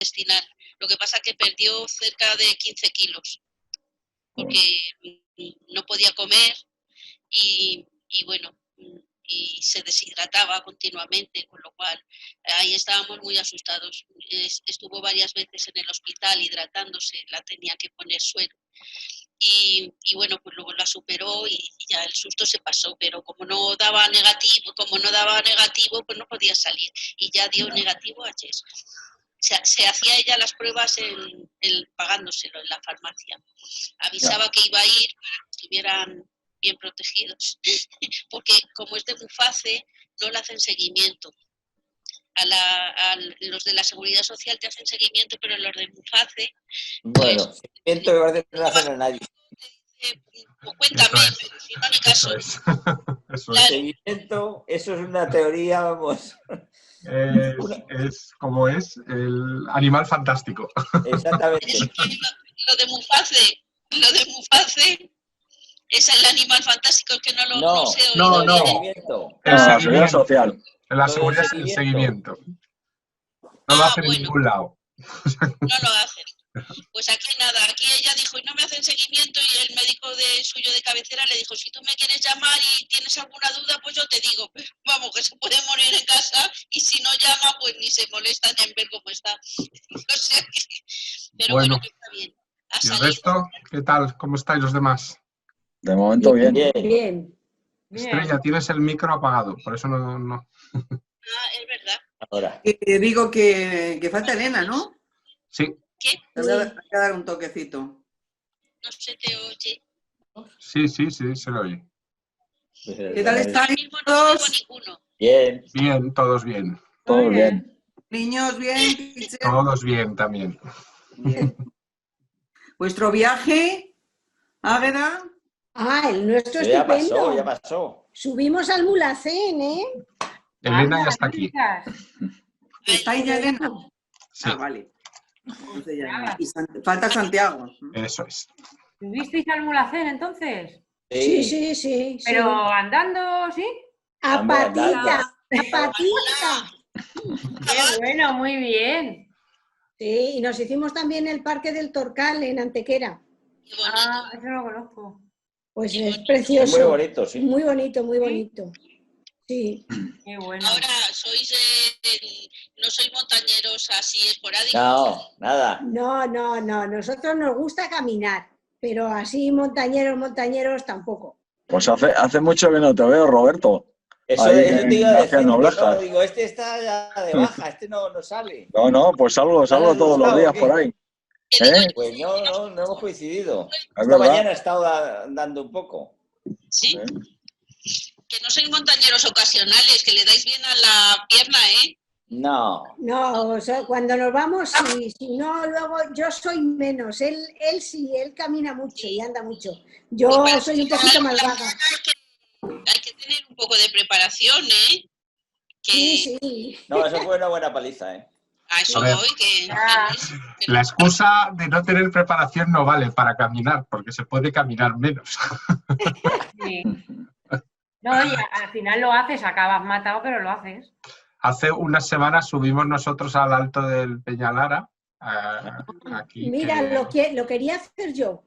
intestinal. Lo que pasa es que perdió cerca de 15 kilos, porque no podía comer y bueno, y se deshidrataba continuamente, con lo cual ahí estábamos muy asustados. Estuvo varias veces en el hospital hidratándose, la tenía que poner suero. Y bueno, pues luego la superó y ya el susto se pasó, pero como no daba negativo, pues no podía salir y ya dio negativo ayer. Se hacía ella las pruebas pagándoselo en la farmacia. Avisaba que iba a ir para que estuvieran bien protegidos, porque como es de Muface, no le hacen seguimiento. A los de la Seguridad Social te hacen seguimiento, pero los de Muface... Bueno, pues, seguimiento que parece que no hacen a nadie. Cuéntame, pero si no ni caso. Eso es. Seguimiento, eso es una teoría, vamos. Es como es el animal fantástico. Exactamente. Es que lo de Muface es el animal fantástico, que no lo sé. No. El seguimiento. Seguridad Social. La seguridad es el seguimiento. No lo hacen en ningún lado. No lo hacen. Pues aquí nada, aquí ella dijo, y no me hacen seguimiento, y el médico suyo de cabecera le dijo, si tú me quieres llamar y tienes alguna duda, pues yo te digo, vamos, que se puede morir en casa, y si no llama, pues ni se molestan en ver cómo está. O sea que, pero bueno, que está bien. ¿Y el resto? ¿Qué tal? ¿Cómo estáis los demás? De momento bien. Bien. Estrella, tienes el micro apagado, por eso no. Ah, es verdad. Ahora. Digo que falta Elena, ¿no? Sí. ¿Qué? Hay que dar un toquecito. No se te oye. Sí, se lo oye. ¿Qué tal estáis todos? Bien. Bien, todos bien. Todos bien. Niños, bien. Todos bien también. Bien. ¿Vuestro viaje, Águeda? El nuestro Ya estupendo. ya pasó. Subimos al Mulhacén, ¿eh? Elena ya está aquí. ¿Estáis ya, Elena? Sí. Vale. Entonces ya, y falta Santiago. Eso es. ¿Subisteis al Mulhacén entonces? Sí. ¿Pero andando, sí? A patita. A patita. Qué bueno, muy bien. Sí, y nos hicimos también el Parque del Torcal en Antequera. Ah, eso no lo conozco. Pues es precioso. Es muy bonito, sí. Muy bonito, muy bonito. Sí. Qué bueno. Ahora, no sois montañeros así esporádicos. No, nada. No. Nosotros nos gusta caminar, pero así montañeros tampoco. Pues hace mucho que no te veo, Roberto. Eso te iba a decir. No, digo, este está ya de baja, este no sale. No, pues salgo todos los días por ahí. Pues no hemos coincidido. Es Esta verdad. mañana he estado andando un poco. Sí. Que no sois montañeros ocasionales, que le dais bien a la pierna, ¿eh? No. No, o sea, cuando nos vamos, sí, si no, luego yo soy menos. Él sí, él camina mucho y anda mucho. Yo soy un poquito más vaga. Hay que tener un poco de preparación, ¿eh? Sí. No, eso fue una buena paliza, ¿eh? A eso ver. voy, que La excusa de no tener preparación no vale para caminar, porque se puede caminar menos. Sí. No, y al final lo haces, acabas matado, pero lo haces. Hace unas semanas subimos nosotros al alto del Peñalara. Aquí, Mira, lo quería hacer yo.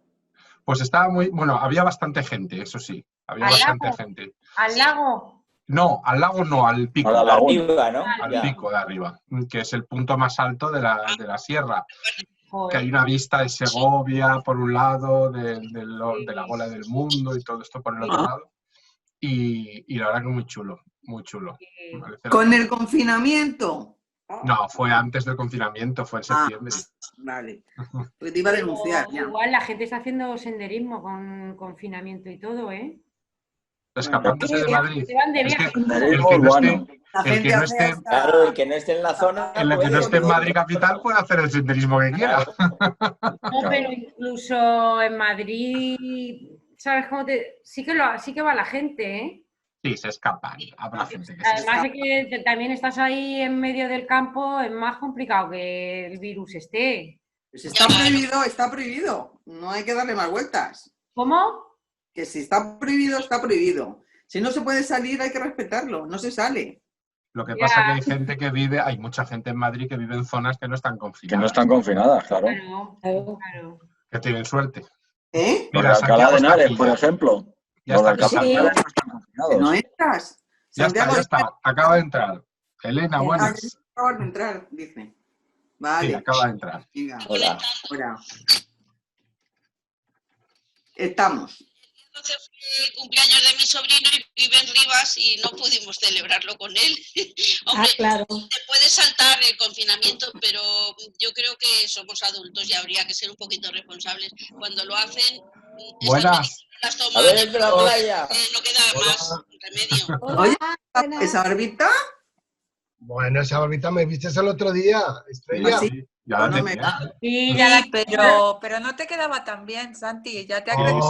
Pues estaba bueno, había bastante gente, eso sí. Había bastante gente. ¿Al lago? No, al lago no, al pico. A la laguna. Arriba, ¿no? Al pico de arriba, que es el punto más alto de la sierra. Joder. Que hay una vista de Segovia por un lado, de la bola del mundo y todo esto por el otro lado. Y la verdad que muy chulo, muy chulo. ¿Con el confinamiento? No, fue antes del confinamiento, fue en septiembre. Vale. Pues te iba a denunciar ya. Igual la gente está haciendo senderismo con confinamiento y todo, ¿eh? Escapándose de Madrid. Se van de Es viaje. que el que no esté, Claro, el que no esté en la zona. el que no esté en Madrid capital puede hacer el senderismo que quiera. No, pero incluso en Madrid, ¿sabes cómo sí que va la gente, ¿eh? Sí, se escapan. Habrá gente que se Además escapa. de que también estás ahí en medio del campo, es más complicado que el virus esté. Pues está prohibido. No hay que darle más vueltas. ¿Cómo? Que si está prohibido, está prohibido. Si no se puede salir, hay que respetarlo. No se sale. Lo que pasa es que hay gente que vive, hay mucha gente en Madrid que vive en zonas que no están Que confinadas. no están confinadas, claro. Claro. Que tienen suerte. ¿Eh? Los de Mira, Alcalá Santiago de está Henares, aquí por ya. ejemplo. Ya Los de está aquí Alcalá de Santiago. Henares no están ¿Que confinados. no entras? Ya Santiago, está. Acaba de entrar. Elena, Ya. buenas. acabas de entrar, dice. Sí, Vale, acaba de entrar. venga, Hola. ahora. Estamos. Entonces fue el cumpleaños de mi sobrino y vive en Rivas y no pudimos celebrarlo con él. Hombre, claro. te puede saltar el confinamiento, pero yo creo que somos adultos y habría que ser un poquito responsables. Cuando lo hacen, Buenas. las A toman, ver, de la playa. no queda más remedio. Oye, Hola, buenas. ¿esa barbita? Bueno, esa barbita me viste el otro día, Estrella. Sí. Sí, ya la No me tenía. Sí, ya Sí, pero no te quedaba tan bien, Santi, ya te ha Oh, Sí, crecido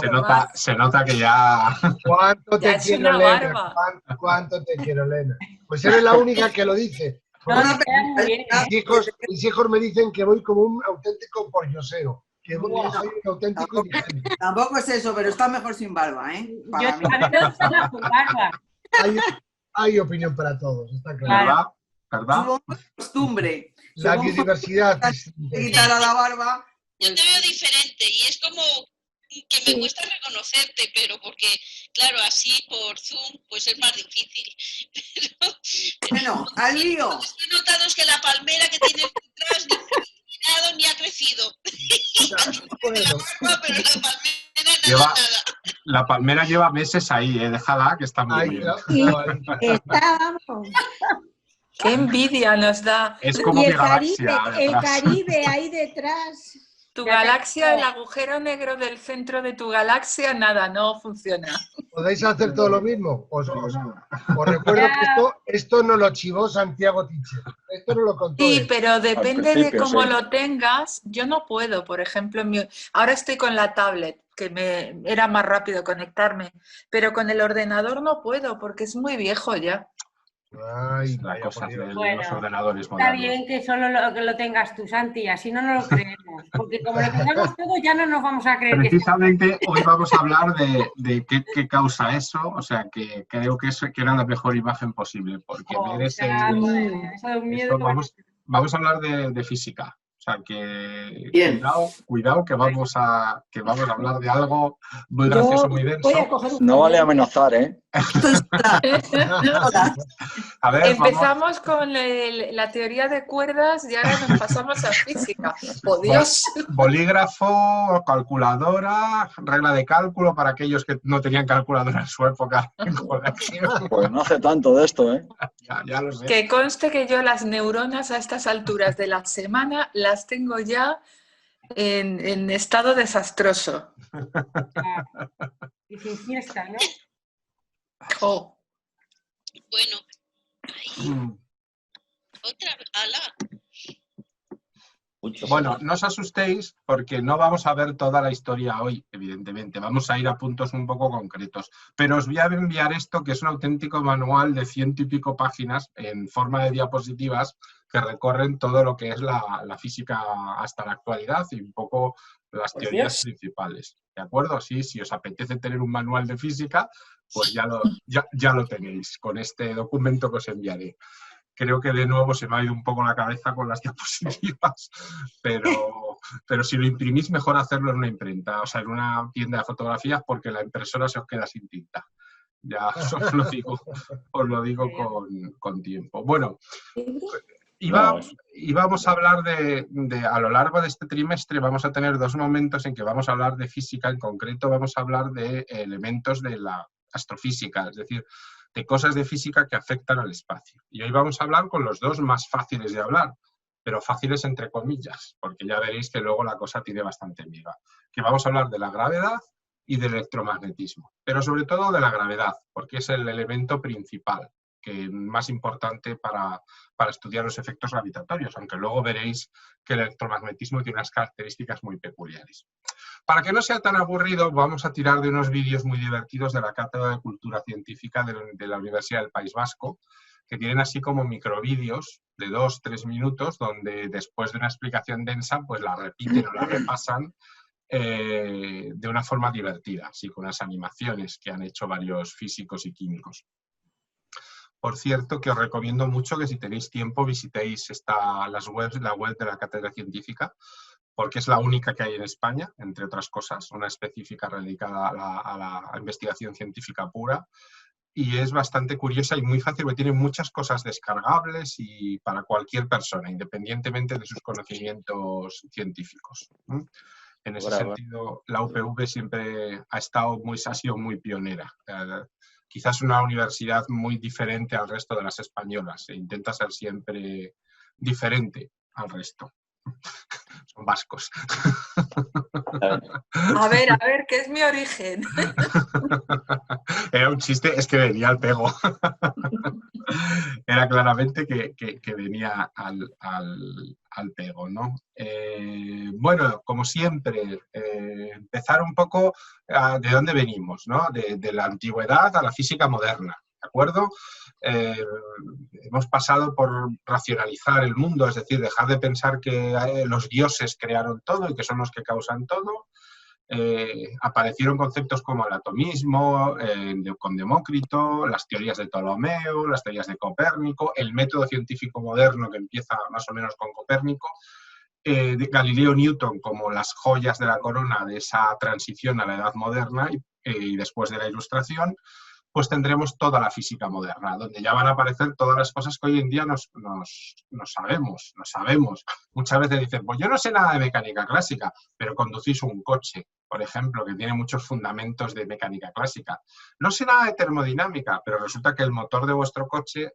se más. nota que ya... ¿Cuánto Ya te es quiero, una Elena? barba. ¿Cuánto te quiero, Elena? Pues eres la única que lo dice. No, Una te queda muy bien. Mis hijos me dicen que voy como un auténtico pordiosero, que Bueno, soy un auténtico ingenuo. Tampoco es eso, pero está mejor sin barba, ¿eh? Yo Para mí. a mí me gusta con barba. Hay opinión para todos, está claro. ¿Verdad? ¿Verdad? Supongo que es costumbre. La Supongo biodiversidad que es te quitará la barba. Yo te veo diferente y es como que me cuesta reconocerte, pero porque, claro, así por Zoom pues es más difícil. Bueno, al lío. Lo que sí he notado es que la palmera que tienes detrás ni ha crecido ni ha crecido. Bueno, La barba, pero la palmera Lleva- nada. La palmera lleva meses ahí, déjala, que está muy ahí, bien. Estábamos. Qué envidia nos da. Es como Y mi el Caribe, galaxia el detrás. Caribe ahí detrás. Tu Ya te galaxia, digo. el agujero negro del centro de tu galaxia, nada, no funciona. ¿Podéis hacer todo lo mismo? Os recuerdo que esto no lo chivó Santiago Tiche. Esto no lo contó Sí, él. pero depende de principio, cómo sí. lo tengas. Yo no puedo, por ejemplo, ahora estoy con la tablet, que me era más rápido conectarme, pero con el ordenador no puedo porque es muy viejo ya. Ay, La vaya, cosa por de Dios. Bueno, los ordenadores Está modernos. bien que solo lo tengas tú, Santi, así no nos lo creemos. Porque como lo tengamos todo, ya no nos vamos a creer que Precisamente hoy vamos a hablar de qué causa eso, o sea, que creo que era la mejor imagen posible, porque ver ese... eso da un miedo. Vamos a hablar de física, o sea, que Bien. cuidado que vamos a hablar de algo muy gracioso, muy denso. Voy a coger un No vale amenazar, ¿eh? A ver, Empezamos con la teoría de cuerdas y ahora nos pasamos a física. ¡Oh, Dios! bolígrafo, calculadora, regla de cálculo para aquellos que no tenían calculadora en su época en colegio. Pues no hace tanto de esto, ¿eh? Ya lo sé. Que conste que yo las neuronas a estas alturas de la semana las tengo ya en estado desastroso. Y sin fiesta, ¿no? Oh. Bueno, ahí, otra vez, ala. Bueno, no os asustéis porque no vamos a ver toda la historia hoy, evidentemente. Vamos a ir a puntos un poco concretos. Pero os voy a enviar esto, que es un auténtico manual de 100 y pico páginas en forma de diapositivas que recorren todo lo que es la física hasta la actualidad y un poco las teorías principales. ¿De acuerdo? Sí, si os apetece tener un manual de física, pues ya lo tenéis con este documento que os enviaré. Creo que de nuevo se me ha ido un poco la cabeza con las diapositivas, pero si lo imprimís, mejor hacerlo en una imprenta, o sea, en una tienda de fotografías, porque la impresora se os queda sin tinta. Ya os lo digo con tiempo. Bueno, íbamos a hablar a lo largo de este trimestre, vamos a tener dos momentos en que vamos a hablar de física, en concreto vamos a hablar de elementos de la astrofísica, es decir, de cosas de física que afectan al espacio. Y hoy vamos a hablar con los dos más fáciles de hablar, pero fáciles entre comillas, porque ya veréis que luego la cosa tiene bastante miga. Que vamos a hablar de la gravedad y del electromagnetismo, pero sobre todo de la gravedad, porque es el elemento principal, más importante para estudiar los efectos gravitatorios, aunque luego veréis que el electromagnetismo tiene unas características muy peculiares. Para que no sea tan aburrido, vamos a tirar de unos vídeos muy divertidos de la Cátedra de Cultura Científica de la Universidad del País Vasco, que tienen así como microvídeos de 2-3 minutos, donde después de una explicación densa, pues la repiten o la repasan de una forma divertida, así con unas animaciones que han hecho varios físicos y químicos. Por cierto, que os recomiendo mucho que si tenéis tiempo visitéis la web de la Cátedra Científica, porque es la única que hay en España, entre otras cosas, una específica dedicada a la investigación científica pura, y es bastante curiosa y muy fácil, porque tiene muchas cosas descargables y para cualquier persona, independientemente de sus conocimientos científicos. En ese sentido, la UPV siempre ha sido muy pionera. Quizás una universidad muy diferente al resto de las españolas, e intenta ser siempre diferente al resto. Son vascos. A ver, ¿qué es mi origen? Era un chiste, es que venía al pego. Era claramente que venía al pego, ¿no? Bueno, como siempre, empezar un poco de dónde venimos, ¿no? De la antigüedad a la física moderna, ¿de acuerdo? Hemos pasado por racionalizar el mundo, es decir, dejar de pensar que los dioses crearon todo y que son los que causan todo. Aparecieron conceptos como el atomismo, con Demócrito, las teorías de Ptolomeo, las teorías de Copérnico, el método científico moderno que empieza más o menos con Copérnico, de Galileo Newton como las joyas de la corona de esa transición a la edad moderna y después de la Ilustración, pues tendremos toda la física moderna, donde ya van a aparecer todas las cosas que hoy en día no sabemos. Muchas veces dicen, pues yo no sé nada de mecánica clásica, pero conducís un coche, por ejemplo, que tiene muchos fundamentos de mecánica clásica. No sé nada de termodinámica, pero resulta que el motor de vuestro coche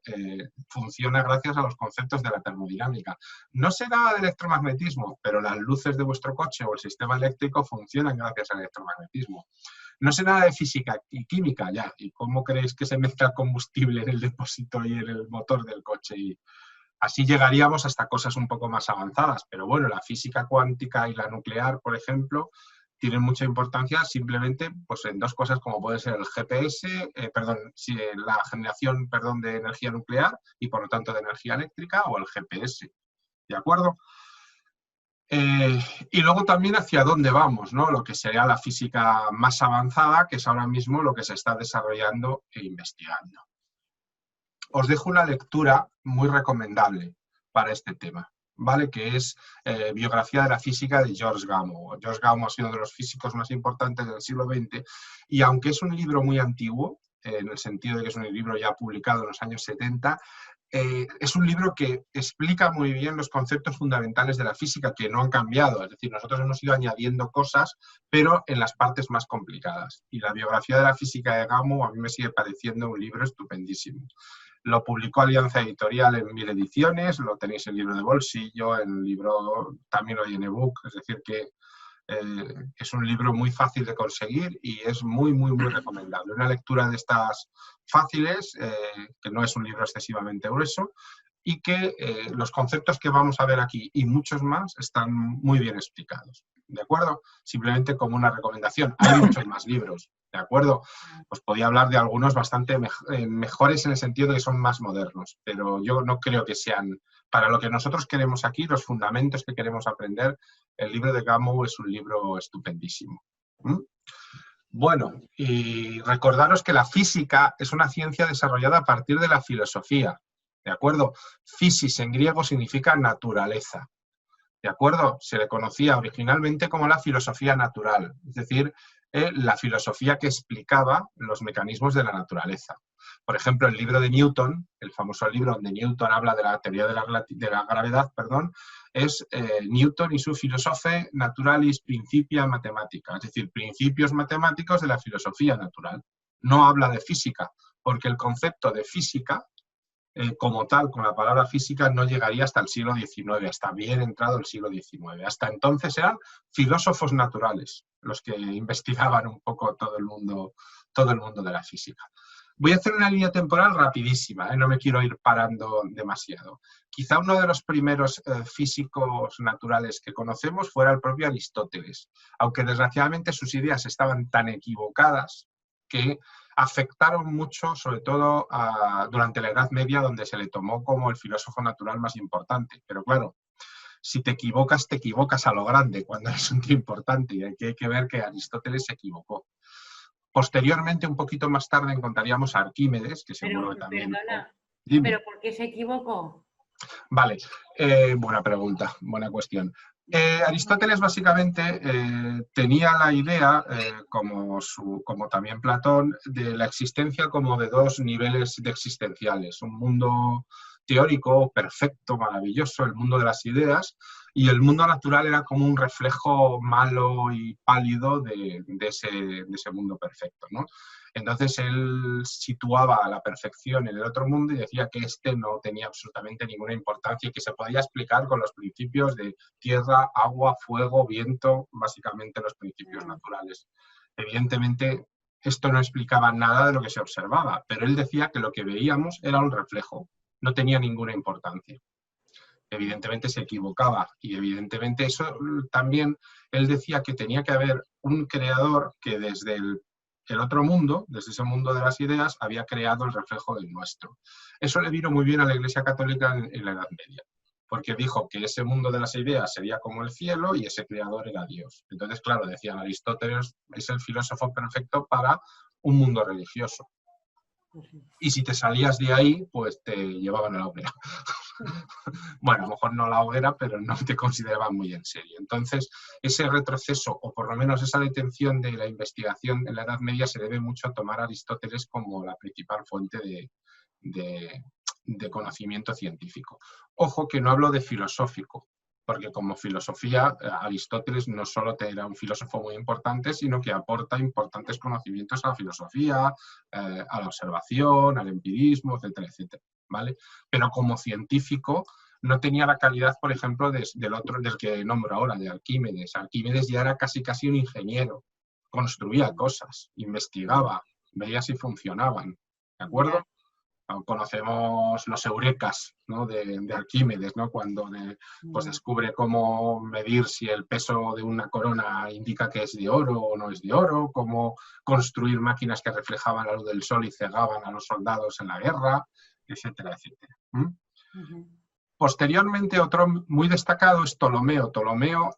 funciona gracias a los conceptos de la termodinámica. No sé nada de electromagnetismo, pero las luces de vuestro coche o el sistema eléctrico funcionan gracias al electromagnetismo. No sé nada de física y química ya, y cómo creéis que se mezcla el combustible en el depósito y en el motor del coche. Y así llegaríamos hasta cosas un poco más avanzadas, pero bueno, la física cuántica y la nuclear, por ejemplo, tienen mucha importancia simplemente pues, en dos cosas como puede ser el GPS, la generación de energía nuclear y por lo tanto de energía eléctrica, o el GPS, ¿de acuerdo? Y luego también hacia dónde vamos, ¿no? Lo que sería la física más avanzada, que es ahora mismo lo que se está desarrollando e investigando. Os dejo una lectura muy recomendable para este tema, ¿vale? Que es Biografía de la física de George Gamow. George Gamow ha sido uno de los físicos más importantes del siglo XX y aunque es un libro muy antiguo, en el sentido de que es un libro ya publicado en los años 70, es un libro que explica muy bien los conceptos fundamentales de la física que no han cambiado, es decir, nosotros hemos ido añadiendo cosas, pero en las partes más complicadas. Y la biografía de la física de Gamow a mí me sigue pareciendo un libro estupendísimo. Lo publicó Alianza Editorial en 1000 ediciones, lo tenéis en libro de bolsillo, en libro también hoy en ebook, es decir que es un libro muy fácil de conseguir y es muy, muy, muy recomendable. Una lectura de estas fáciles, que no es un libro excesivamente grueso, y que los conceptos que vamos a ver aquí y muchos más están muy bien explicados, ¿de acuerdo? Simplemente como una recomendación. Hay muchos más libros, ¿de acuerdo? Pues podía hablar de algunos bastante mejores en el sentido de que son más modernos, pero yo no creo que sean, para lo que nosotros queremos aquí, los fundamentos que queremos aprender, el libro de Gamow es un libro estupendísimo. Bueno, y recordaros que la física es una ciencia desarrollada a partir de la filosofía, ¿de acuerdo? Physis en griego significa naturaleza, ¿de acuerdo? Se le conocía originalmente como la filosofía natural, es decir, la filosofía que explicaba los mecanismos de la naturaleza. Por ejemplo, el libro de Newton, el famoso libro donde Newton habla de la teoría de la gravedad, es Newton y su Philosophiae Naturalis Principia Mathematica, es decir, principios matemáticos de la filosofía natural. No habla de física, porque el concepto de física, como tal, con la palabra física, no llegaría hasta el siglo XIX, hasta bien entrado el siglo XIX. Hasta entonces eran filósofos naturales los que investigaban un poco todo el mundo de la física. Voy a hacer una línea temporal rapidísima, no me quiero ir parando demasiado. Quizá uno de los primeros físicos naturales que conocemos fuera el propio Aristóteles, aunque desgraciadamente sus ideas estaban tan equivocadas que afectaron mucho, sobre todo durante la Edad Media, donde se le tomó como el filósofo natural más importante. Pero claro, si te equivocas a lo grande cuando eres un tío importante, y hay que ver que Aristóteles se equivocó. Posteriormente, un poquito más tarde, encontraríamos a Arquímedes, que seguro que también... Perdona, Dime. ¿pero por qué se equivocó? Vale, buena pregunta, buena cuestión. Aristóteles básicamente tenía la idea, como también Platón, de la existencia como de dos niveles existenciales. Un mundo teórico, perfecto, maravilloso, el mundo de las ideas, y el mundo natural era como un reflejo malo y pálido de ese mundo perfecto, ¿no? Entonces él situaba a la perfección en el otro mundo y decía que este no tenía absolutamente ninguna importancia y que se podía explicar con los principios de tierra, agua, fuego, viento, básicamente los principios naturales. Evidentemente, esto no explicaba nada de lo que se observaba, pero él decía que lo que veíamos era un reflejo, no tenía ninguna importancia. Evidentemente se equivocaba y evidentemente eso también él decía que tenía que haber un creador que desde el otro mundo, desde ese mundo de las ideas, había creado el reflejo del nuestro. Eso le vino muy bien a la Iglesia Católica en la Edad Media, porque dijo que ese mundo de las ideas sería como el cielo y ese creador era Dios. Entonces, claro, decían, Aristóteles es el filósofo perfecto para un mundo religioso. Y si te salías de ahí, pues te llevaban a la hoguera. Bueno, a lo mejor no a la hoguera, pero no te consideraban muy en serio. Entonces, ese retroceso, o por lo menos esa detención de la investigación en la Edad Media, se debe mucho a tomar a Aristóteles como la principal fuente de conocimiento científico. Ojo que no hablo de filosófico, porque como filosofía, Aristóteles no solo era un filósofo muy importante, sino que aporta importantes conocimientos a la filosofía, a la observación, al empirismo, etcétera, etcétera, ¿vale? Pero como científico no tenía la calidad, por ejemplo, del que nombro ahora, de Arquímedes. Arquímedes ya era casi un ingeniero, construía cosas, investigaba, veía si funcionaban, ¿de acuerdo? Conocemos los eurekas, ¿no? de Arquímedes, ¿no? Cuando pues descubre cómo medir si el peso de una corona indica que es de oro o no es de oro, cómo construir máquinas que reflejaban la luz del sol y cegaban a los soldados en la guerra, etcétera, etcétera. Posteriormente, otro muy destacado es Ptolomeo. Ptolomeo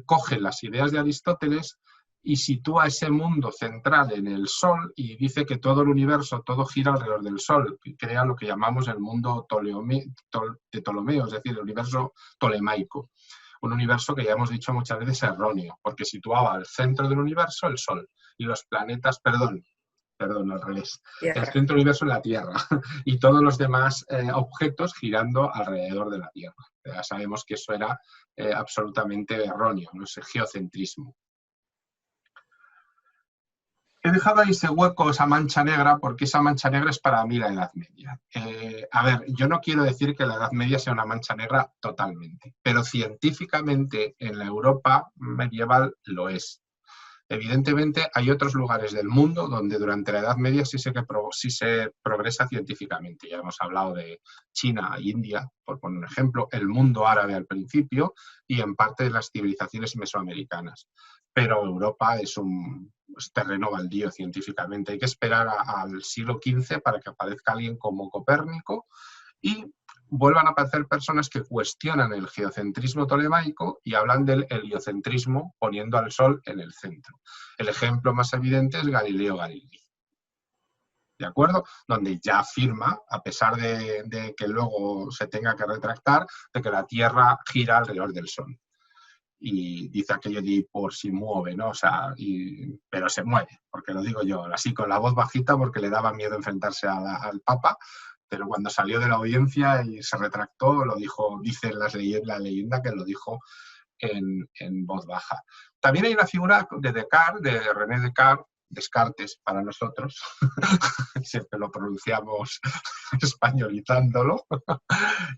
coge las ideas de Aristóteles y sitúa ese mundo central en el Sol y dice que todo el universo, todo gira alrededor del Sol, y crea lo que llamamos el mundo de Ptolomeo, es decir, el universo tolemaico. Un universo que ya hemos dicho muchas veces erróneo, porque situaba al centro del universo el Sol y los planetas, perdón, al revés, el centro del universo en la Tierra y todos los demás objetos girando alrededor de la Tierra. Ya sabemos que eso era absolutamente erróneo, ¿no? Ese geocentrismo. He dejado ahí ese hueco, esa mancha negra, porque esa mancha negra es para mí la Edad Media. A ver, yo no quiero decir que la Edad Media sea una mancha negra totalmente, pero científicamente en la Europa medieval lo es. Evidentemente hay otros lugares del mundo donde durante la Edad Media sí se progresa científicamente. Ya hemos hablado de China, India, por poner un ejemplo, el mundo árabe al principio y en parte de las civilizaciones mesoamericanas. Pero Europa es un terreno baldío científicamente. Hay que esperar al siglo XV para que aparezca alguien como Copérnico y vuelvan a aparecer personas que cuestionan el geocentrismo tolemaico y hablan del heliocentrismo poniendo al Sol en el centro. El ejemplo más evidente es Galileo Galilei. ¿De acuerdo? Donde ya afirma, a pesar de que luego se tenga que retractar, de que la Tierra gira alrededor del Sol. Y dice aquello de por si mueve, ¿no? O sea, pero se mueve, porque lo digo yo, así con la voz bajita porque le daba miedo enfrentarse al Papa, pero cuando salió de la audiencia y se retractó, lo dijo, dice la leyenda que lo dijo en voz baja. También hay una figura de Descartes, de René Descartes para nosotros, siempre lo pronunciamos españolizándolo,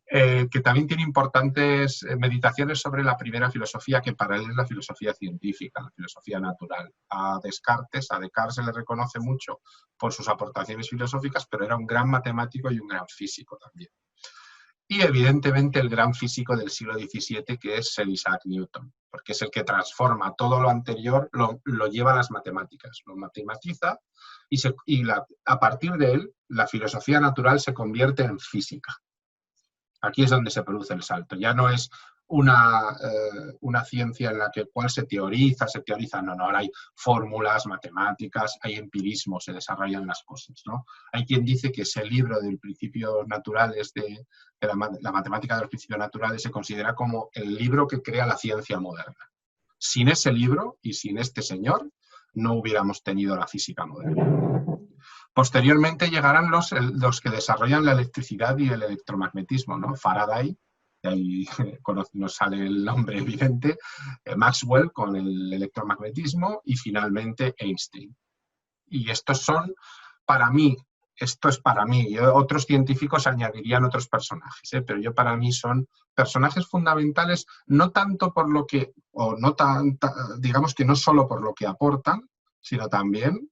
que también tiene importantes meditaciones sobre la primera filosofía, que para él es la filosofía científica, la filosofía natural. A Descartes se le reconoce mucho por sus aportaciones filosóficas, pero era un gran matemático y un gran físico también. Y evidentemente el gran físico del siglo XVII, que es Sir Isaac Newton, porque es el que transforma todo lo anterior, lo lleva a las matemáticas, lo matematiza y a partir de él la filosofía natural se convierte en física. Aquí es donde se produce el salto. Ya no es una ciencia en la cual se teoriza, no, ahora hay fórmulas, matemáticas, hay empirismo, se desarrollan las cosas, ¿no? Hay quien dice que ese libro de principios naturales, de la matemática de los principios naturales, se considera como el libro que crea la ciencia moderna. Sin ese libro y sin este señor no hubiéramos tenido la física moderna. Posteriormente llegarán los que desarrollan la electricidad y el electromagnetismo, ¿no? Faraday, de ahí nos sale el nombre evidente, Maxwell con el electromagnetismo y finalmente Einstein. Y estos son, para mí, otros científicos añadirían otros personajes, pero para mí son personajes fundamentales, no tanto por lo que, digamos que no solo por lo que aportan, sino también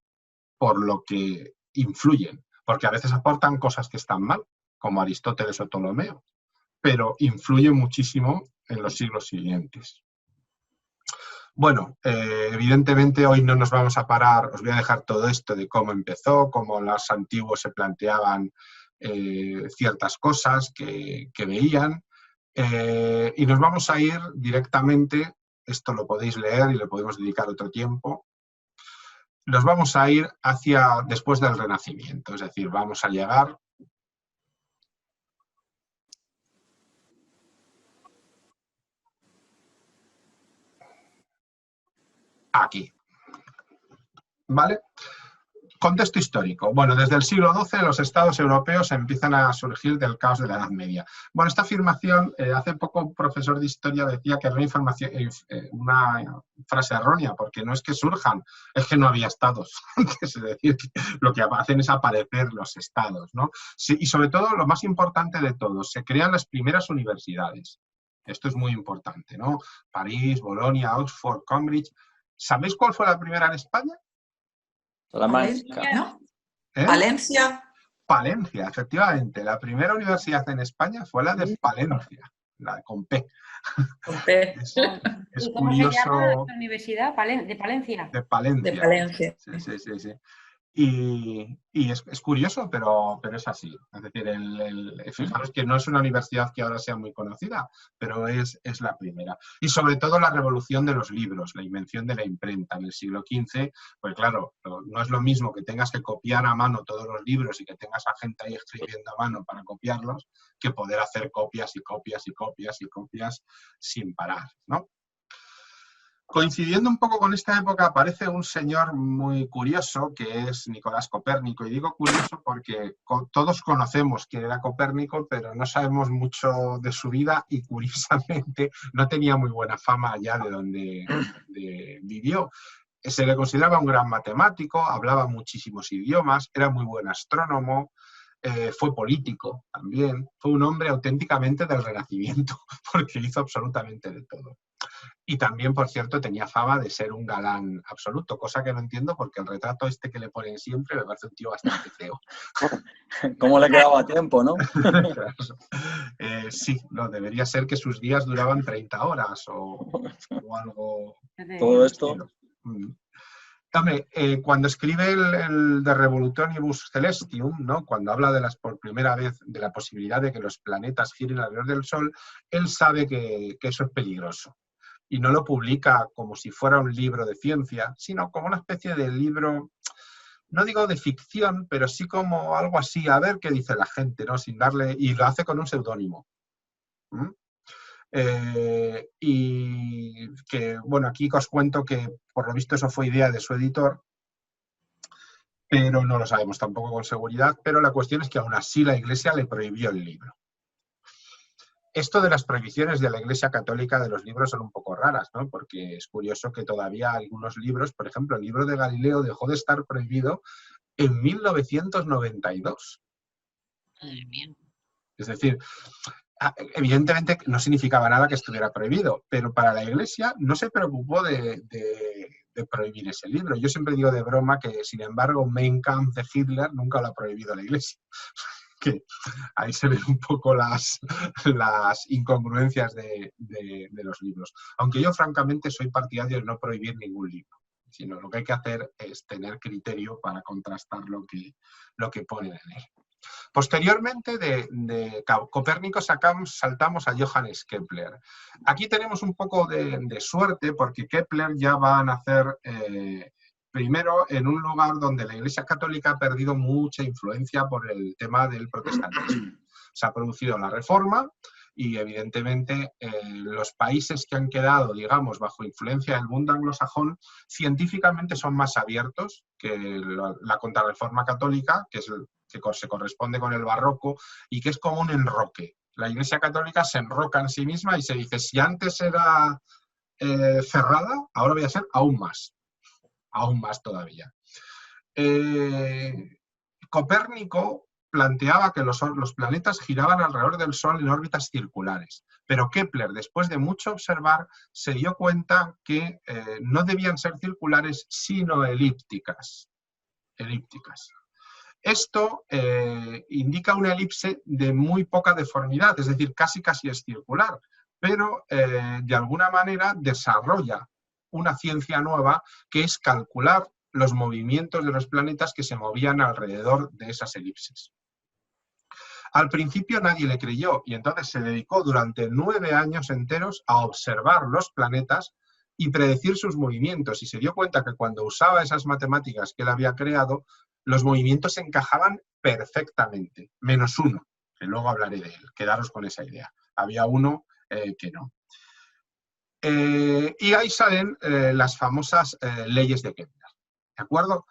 por lo que influyen, porque a veces aportan cosas que están mal, como Aristóteles o Ptolomeo, pero influyen muchísimo en los siglos siguientes. Bueno, evidentemente hoy no nos vamos a parar, os voy a dejar todo esto de cómo empezó, cómo los antiguos se planteaban ciertas cosas que veían, y nos vamos a ir directamente, esto lo podéis leer y le podemos dedicar otro tiempo, nos vamos a ir hacia después del Renacimiento, es decir, vamos a llegar aquí, ¿vale? Contexto histórico. Bueno, desde el siglo XII los estados europeos empiezan a surgir del caos de la Edad Media. Bueno, esta afirmación, hace poco un profesor de historia decía que era una frase errónea, porque no es que surjan, es que no había estados antes, es decir, que lo que hacen es aparecer los estados, ¿no? Sí, y sobre todo, lo más importante de todo, se crean las primeras universidades. Esto es muy importante, ¿no? París, Bolonia, Oxford, Cambridge. ¿Sabéis cuál fue la primera en España? Salamanca, ¿no? ¿Eh? Valencia. Palencia, efectivamente. La primera universidad en España fue la de Palencia, la con P. Con P. Es ¿Y cómo se llama curioso. la universidad? ¿De Palencia? De Palencia. De Palencia. Sí. Y es curioso, pero es así. Es decir, fijaros que no es una universidad que ahora sea muy conocida, pero es la primera. Y sobre todo la revolución de los libros, la invención de la imprenta en el siglo XV, pues claro, no es lo mismo que tengas que copiar a mano todos los libros y que tengas a gente ahí escribiendo a mano para copiarlos, que poder hacer copias y copias y copias y copias sin parar, ¿no? Coincidiendo un poco con esta época aparece un señor muy curioso que es Nicolás Copérnico, y digo curioso porque todos conocemos quién era Copérnico, pero no sabemos mucho de su vida y curiosamente no tenía muy buena fama allá de donde vivió. Se le consideraba un gran matemático, hablaba muchísimos idiomas, era muy buen astrónomo, fue político también, fue un hombre auténticamente del Renacimiento porque hizo absolutamente de todo. Y también, por cierto, tenía fama de ser un galán absoluto, cosa que no entiendo porque el retrato este que le ponen siempre me parece un tío bastante feo. ¿Cómo le quedaba tiempo, no? Sí, no, debería ser que sus días duraban 30 horas o algo. Todo esto. Hombre, cuando escribe el De Revolutionibus Celestium, ¿no? Cuando habla por primera vez de la posibilidad de que los planetas giren alrededor del Sol, él sabe que eso es peligroso. Y no lo publica como si fuera un libro de ciencia, sino como una especie de libro, no digo de ficción, pero sí como algo así, a ver qué dice la gente, ¿no? Sin darle, y lo hace con un seudónimo. Y que, bueno, aquí os cuento que por lo visto eso fue idea de su editor, pero no lo sabemos tampoco con seguridad, pero la cuestión es que aún así la Iglesia le prohibió el libro. Esto de las prohibiciones de la Iglesia Católica de los libros son un poco raras, ¿no? Porque es curioso que todavía algunos libros, por ejemplo, el libro de Galileo dejó de estar prohibido en 1992. Madre mía. Es decir, evidentemente no significaba nada que estuviera prohibido, pero para la Iglesia no se preocupó de prohibir ese libro. Yo siempre digo de broma que, sin embargo, Mein Kampf de Hitler nunca lo ha prohibido la Iglesia. Que ahí se ven un poco las incongruencias de los libros. Aunque yo, francamente, soy partidario de no prohibir ningún libro, sino lo que hay que hacer es tener criterio para contrastar lo que ponen en él. Posteriormente de Copérnico saltamos a Johannes Kepler. Aquí tenemos un poco de suerte porque Kepler ya va a nacer primero en un lugar donde la Iglesia Católica ha perdido mucha influencia por el tema del protestantismo. Se ha producido la Reforma y evidentemente los países que han quedado, digamos, bajo influencia del mundo anglosajón, científicamente son más abiertos que la contrarreforma católica, que se corresponde con el barroco y que es como un enroque. La Iglesia Católica se enroca en sí misma y se dice, si antes era cerrada, ahora voy a ser aún más todavía. Copérnico planteaba que los planetas giraban alrededor del Sol en órbitas circulares, pero Kepler, después de mucho observar, se dio cuenta que no debían ser circulares, sino elípticas. Esto indica una elipse de muy poca deformidad, es decir, casi es circular, pero de alguna manera desarrolla una ciencia nueva que es calcular los movimientos de los planetas que se movían alrededor de esas elipses. Al principio nadie le creyó y entonces se dedicó durante 9 años enteros a observar los planetas y predecir sus movimientos, y se dio cuenta que cuando usaba esas matemáticas que él había creado, los movimientos se encajaban perfectamente, menos uno, que luego hablaré de él, quedaros con esa idea. Había uno que no. Y ahí salen las famosas leyes de Kepler, ¿de acuerdo?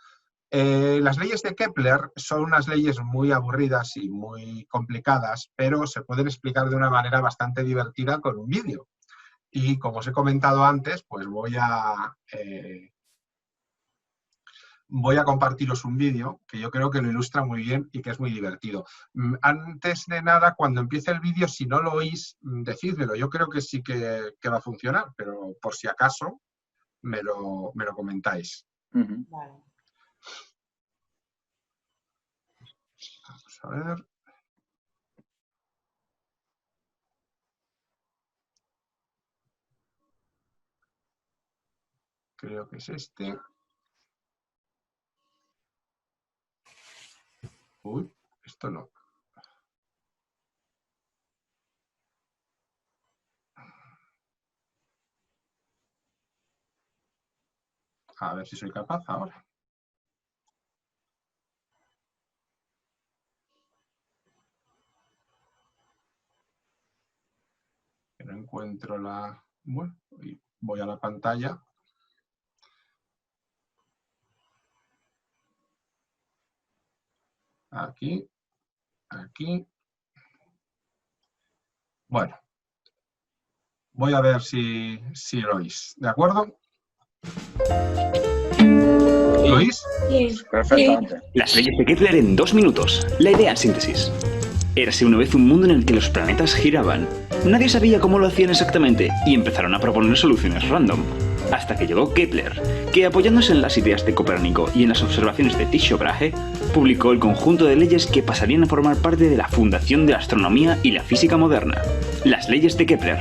Las leyes de Kepler son unas leyes muy aburridas y muy complicadas, pero se pueden explicar de una manera bastante divertida con un vídeo. Y como os he comentado antes, pues voy a compartiros un vídeo que yo creo que lo ilustra muy bien y que es muy divertido. Antes de nada, cuando empiece el vídeo, si no lo oís, decídmelo. Yo creo que sí que va a funcionar, pero por si acaso me lo comentáis. Vale. Vamos a ver. Creo que es este. Uy, esto no. A ver si soy capaz ahora. No encuentro la... Bueno, voy a la pantalla. Aquí. Bueno. Voy a ver si lo oís. ¿De acuerdo? ¿Lo oís? Sí. Perfectamente. Las leyes de Kepler en 2 minutos. La idea en síntesis. Érase una vez un mundo en el que los planetas giraban. Nadie sabía cómo lo hacían exactamente y empezaron a proponer soluciones random. Hasta que llegó Kepler, que apoyándose en las ideas de Copérnico y en las observaciones de Tycho Brahe, publicó el conjunto de leyes que pasarían a formar parte de la fundación de la astronomía y la física moderna. Las leyes de Kepler.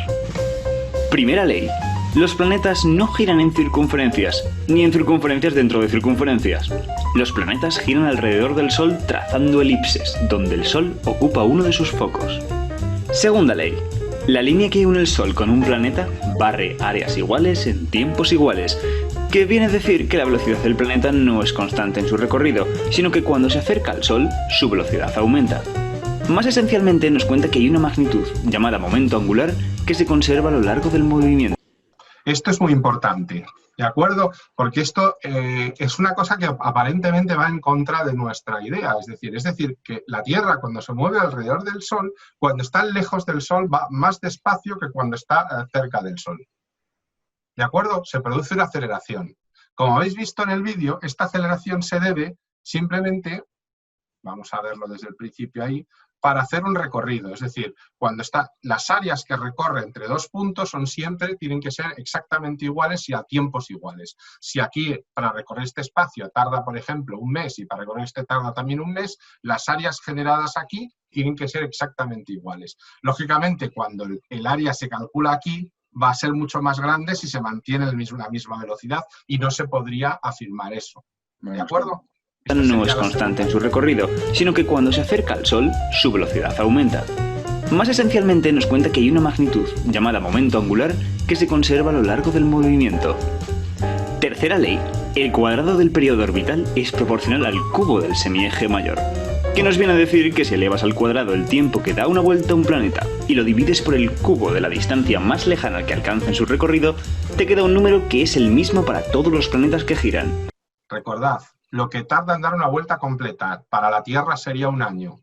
Primera ley. Los planetas no giran en circunferencias, ni en circunferencias dentro de circunferencias. Los planetas giran alrededor del Sol trazando elipses, donde el Sol ocupa uno de sus focos. Segunda ley. La línea que une el Sol con un planeta barre áreas iguales en tiempos iguales, que viene a decir que la velocidad del planeta no es constante en su recorrido, sino que cuando se acerca al Sol, su velocidad aumenta. Más esencialmente nos cuenta que hay una magnitud, llamada momento angular, que se conserva a lo largo del movimiento. Esto es muy importante, ¿de acuerdo? Porque esto es una cosa que aparentemente va en contra de nuestra idea. Es decir, que la Tierra cuando se mueve alrededor del Sol, cuando está lejos del Sol va más despacio que cuando está cerca del Sol. ¿De acuerdo? Se produce una aceleración. Como habéis visto en el vídeo, esta aceleración se debe simplemente, vamos a verlo desde el principio ahí, para hacer un recorrido. Es decir, cuando las áreas que recorre entre 2 puntos tienen que ser exactamente iguales y a tiempos iguales. Si aquí para recorrer este espacio tarda, por ejemplo, 1 mes y para recorrer este tarda también 1 mes, las áreas generadas aquí tienen que ser exactamente iguales. Lógicamente, cuando el área se calcula aquí, va a ser mucho más grande si se mantiene la misma velocidad y no se podría afirmar eso. ¿De acuerdo? no es constante en su recorrido, sino que cuando se acerca al Sol, su velocidad aumenta. Más esencialmente nos cuenta que hay una magnitud, llamada momento angular, que se conserva a lo largo del movimiento. Tercera ley. El cuadrado del periodo orbital es proporcional al cubo del semieje mayor, que nos viene a decir que si elevas al cuadrado el tiempo que da una vuelta a un planeta y lo divides por el cubo de la distancia más lejana que alcanza en su recorrido, te queda un número que es el mismo para todos los planetas que giran. Recordad, lo que tarda en dar una vuelta completa para la Tierra sería un año,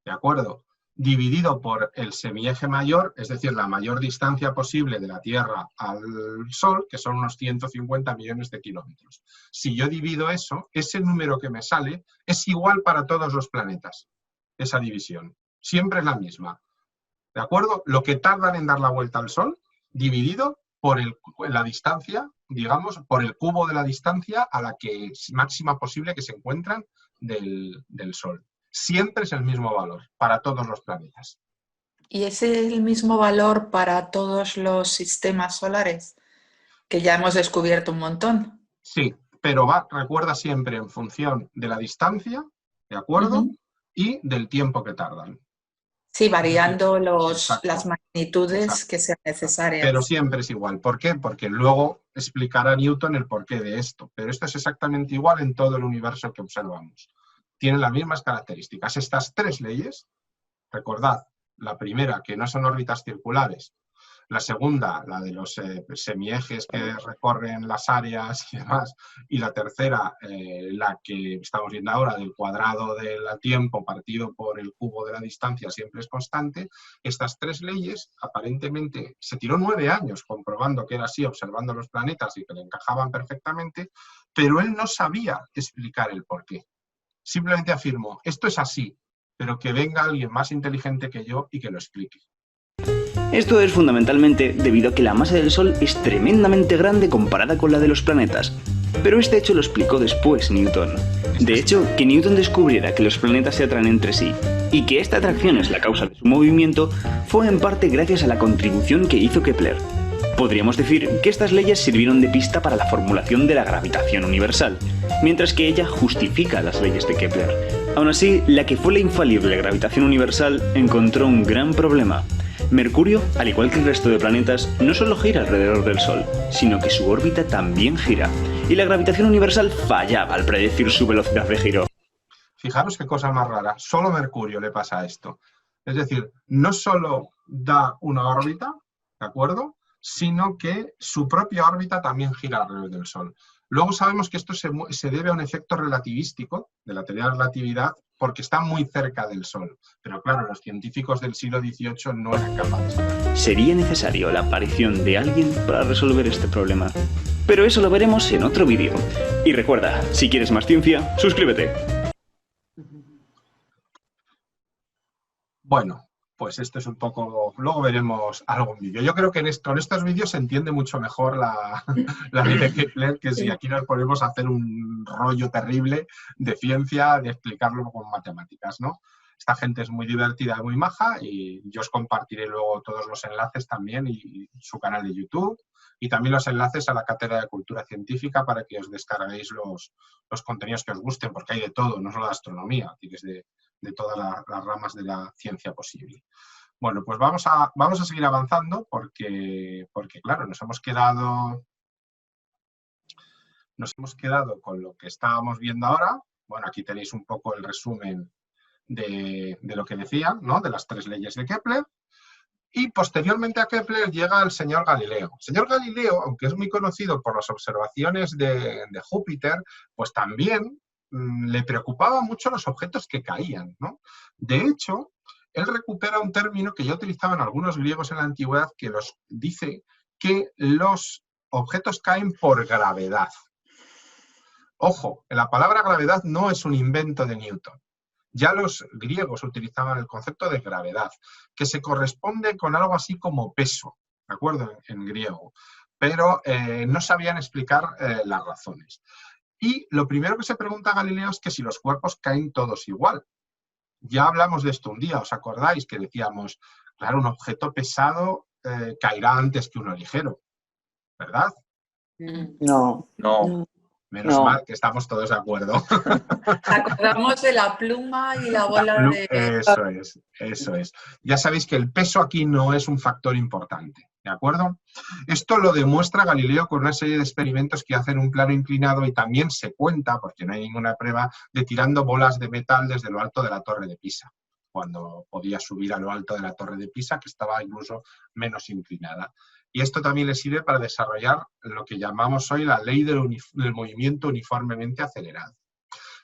¿de acuerdo? Dividido por el semieje mayor, es decir, la mayor distancia posible de la Tierra al Sol, que son unos 150 millones de kilómetros. Si yo divido eso, ese número que me sale es igual para todos los planetas, esa división. Siempre es la misma, ¿de acuerdo? Lo que tardan en dar la vuelta al Sol, dividido por la distancia, digamos, por el cubo de la distancia a la que es máxima posible que se encuentran del Sol. Siempre es el mismo valor para todos los planetas. ¿Y es el mismo valor para todos los sistemas solares? Que ya hemos descubierto un montón. Sí, pero recuerda siempre en función de la distancia, ¿de acuerdo? Y del tiempo que tardan. Sí, variando las magnitudes que sean necesarias. Pero siempre es igual. ¿Por qué? Porque luego explicará Newton el porqué de esto. Pero esto es exactamente igual en todo el universo que observamos. Tienen las mismas características. Estas tres leyes, recordad, la primera, que no son órbitas circulares, la segunda, la de los semiejes que recorren las áreas y demás, y la tercera, la que estamos viendo ahora, del cuadrado del tiempo partido por el cubo de la distancia, siempre es constante. Estas tres leyes, aparentemente, se tiró 9 años comprobando que era así, observando los planetas y que le encajaban perfectamente, pero él no sabía explicar el porqué. Simplemente afirmó, esto es así, pero que venga alguien más inteligente que yo y que lo explique. Esto es fundamentalmente debido a que la masa del Sol es tremendamente grande comparada con la de los planetas. Pero este hecho lo explicó después Newton. De hecho, que Newton descubriera que los planetas se atraen entre sí y que esta atracción es la causa de su movimiento fue en parte gracias a la contribución que hizo Kepler. Podríamos decir que estas leyes sirvieron de pista para la formulación de la gravitación universal, mientras que ella justifica las leyes de Kepler. Aún así, la que fue la infalible gravitación universal encontró un gran problema. Mercurio, al igual que el resto de planetas, no solo gira alrededor del Sol, sino que su órbita también gira, y la gravitación universal fallaba al predecir su velocidad de giro. Fijaros qué cosa más rara, solo Mercurio le pasa esto. Es decir, no solo da una órbita, ¿de acuerdo?, sino que su propia órbita también gira alrededor del Sol. Luego sabemos que esto se debe a un efecto relativístico de la teoría de la relatividad porque está muy cerca del Sol. Pero claro, los científicos del siglo XVIII no eran capaces. Sería necesario la aparición de alguien para resolver este problema. Pero eso lo veremos en otro vídeo. Y recuerda, si quieres más ciencia, suscríbete. Bueno, pues esto es un poco... Luego veremos algún vídeo. Yo creo que con estos vídeos se entiende mucho mejor la ley de Kepler, que si aquí nos ponemos a hacer un rollo terrible de ciencia, de explicarlo con matemáticas, ¿no? Esta gente es muy divertida, muy maja, y yo os compartiré luego todos los enlaces también, y su canal de YouTube, y también los enlaces a la Cátedra de Cultura Científica para que os descarguéis los contenidos que os gusten, porque hay de todo, no solo de astronomía, tienes de todas las ramas de la ciencia posible. Bueno, pues vamos a seguir avanzando porque claro, nos hemos quedado con lo que estábamos viendo ahora. Bueno, aquí tenéis un poco el resumen de lo que decía, ¿no?, de las tres leyes de Kepler. Y posteriormente a Kepler llega el señor Galileo. El señor Galileo, aunque es muy conocido por las observaciones de Júpiter, pues también le preocupaban mucho los objetos que caían, ¿no? De hecho, él recupera un término que ya utilizaban algunos griegos en la antigüedad que dice que los objetos caen por gravedad. Ojo, la palabra gravedad no es un invento de Newton. Ya los griegos utilizaban el concepto de gravedad, que se corresponde con algo así como peso, ¿de acuerdo?, en griego, pero no sabían explicar las razones. Y lo primero que se pregunta Galileo es que si los cuerpos caen todos igual. Ya hablamos de esto un día, ¿os acordáis? Que decíamos, claro, un objeto pesado caerá antes que uno ligero, ¿verdad? No. Menos mal que estamos todos de acuerdo. Acordamos de la pluma y la bola de... Eso es. Ya sabéis que el peso aquí no es un factor importante, ¿de acuerdo? Esto lo demuestra Galileo con una serie de experimentos que hacen un plano inclinado y también se cuenta, porque no hay ninguna prueba, de tirando bolas de metal desde lo alto de la Torre de Pisa, cuando podía subir a lo alto de la Torre de Pisa, que estaba incluso menos inclinada. Y esto también le sirve para desarrollar lo que llamamos hoy la ley del movimiento uniformemente acelerado,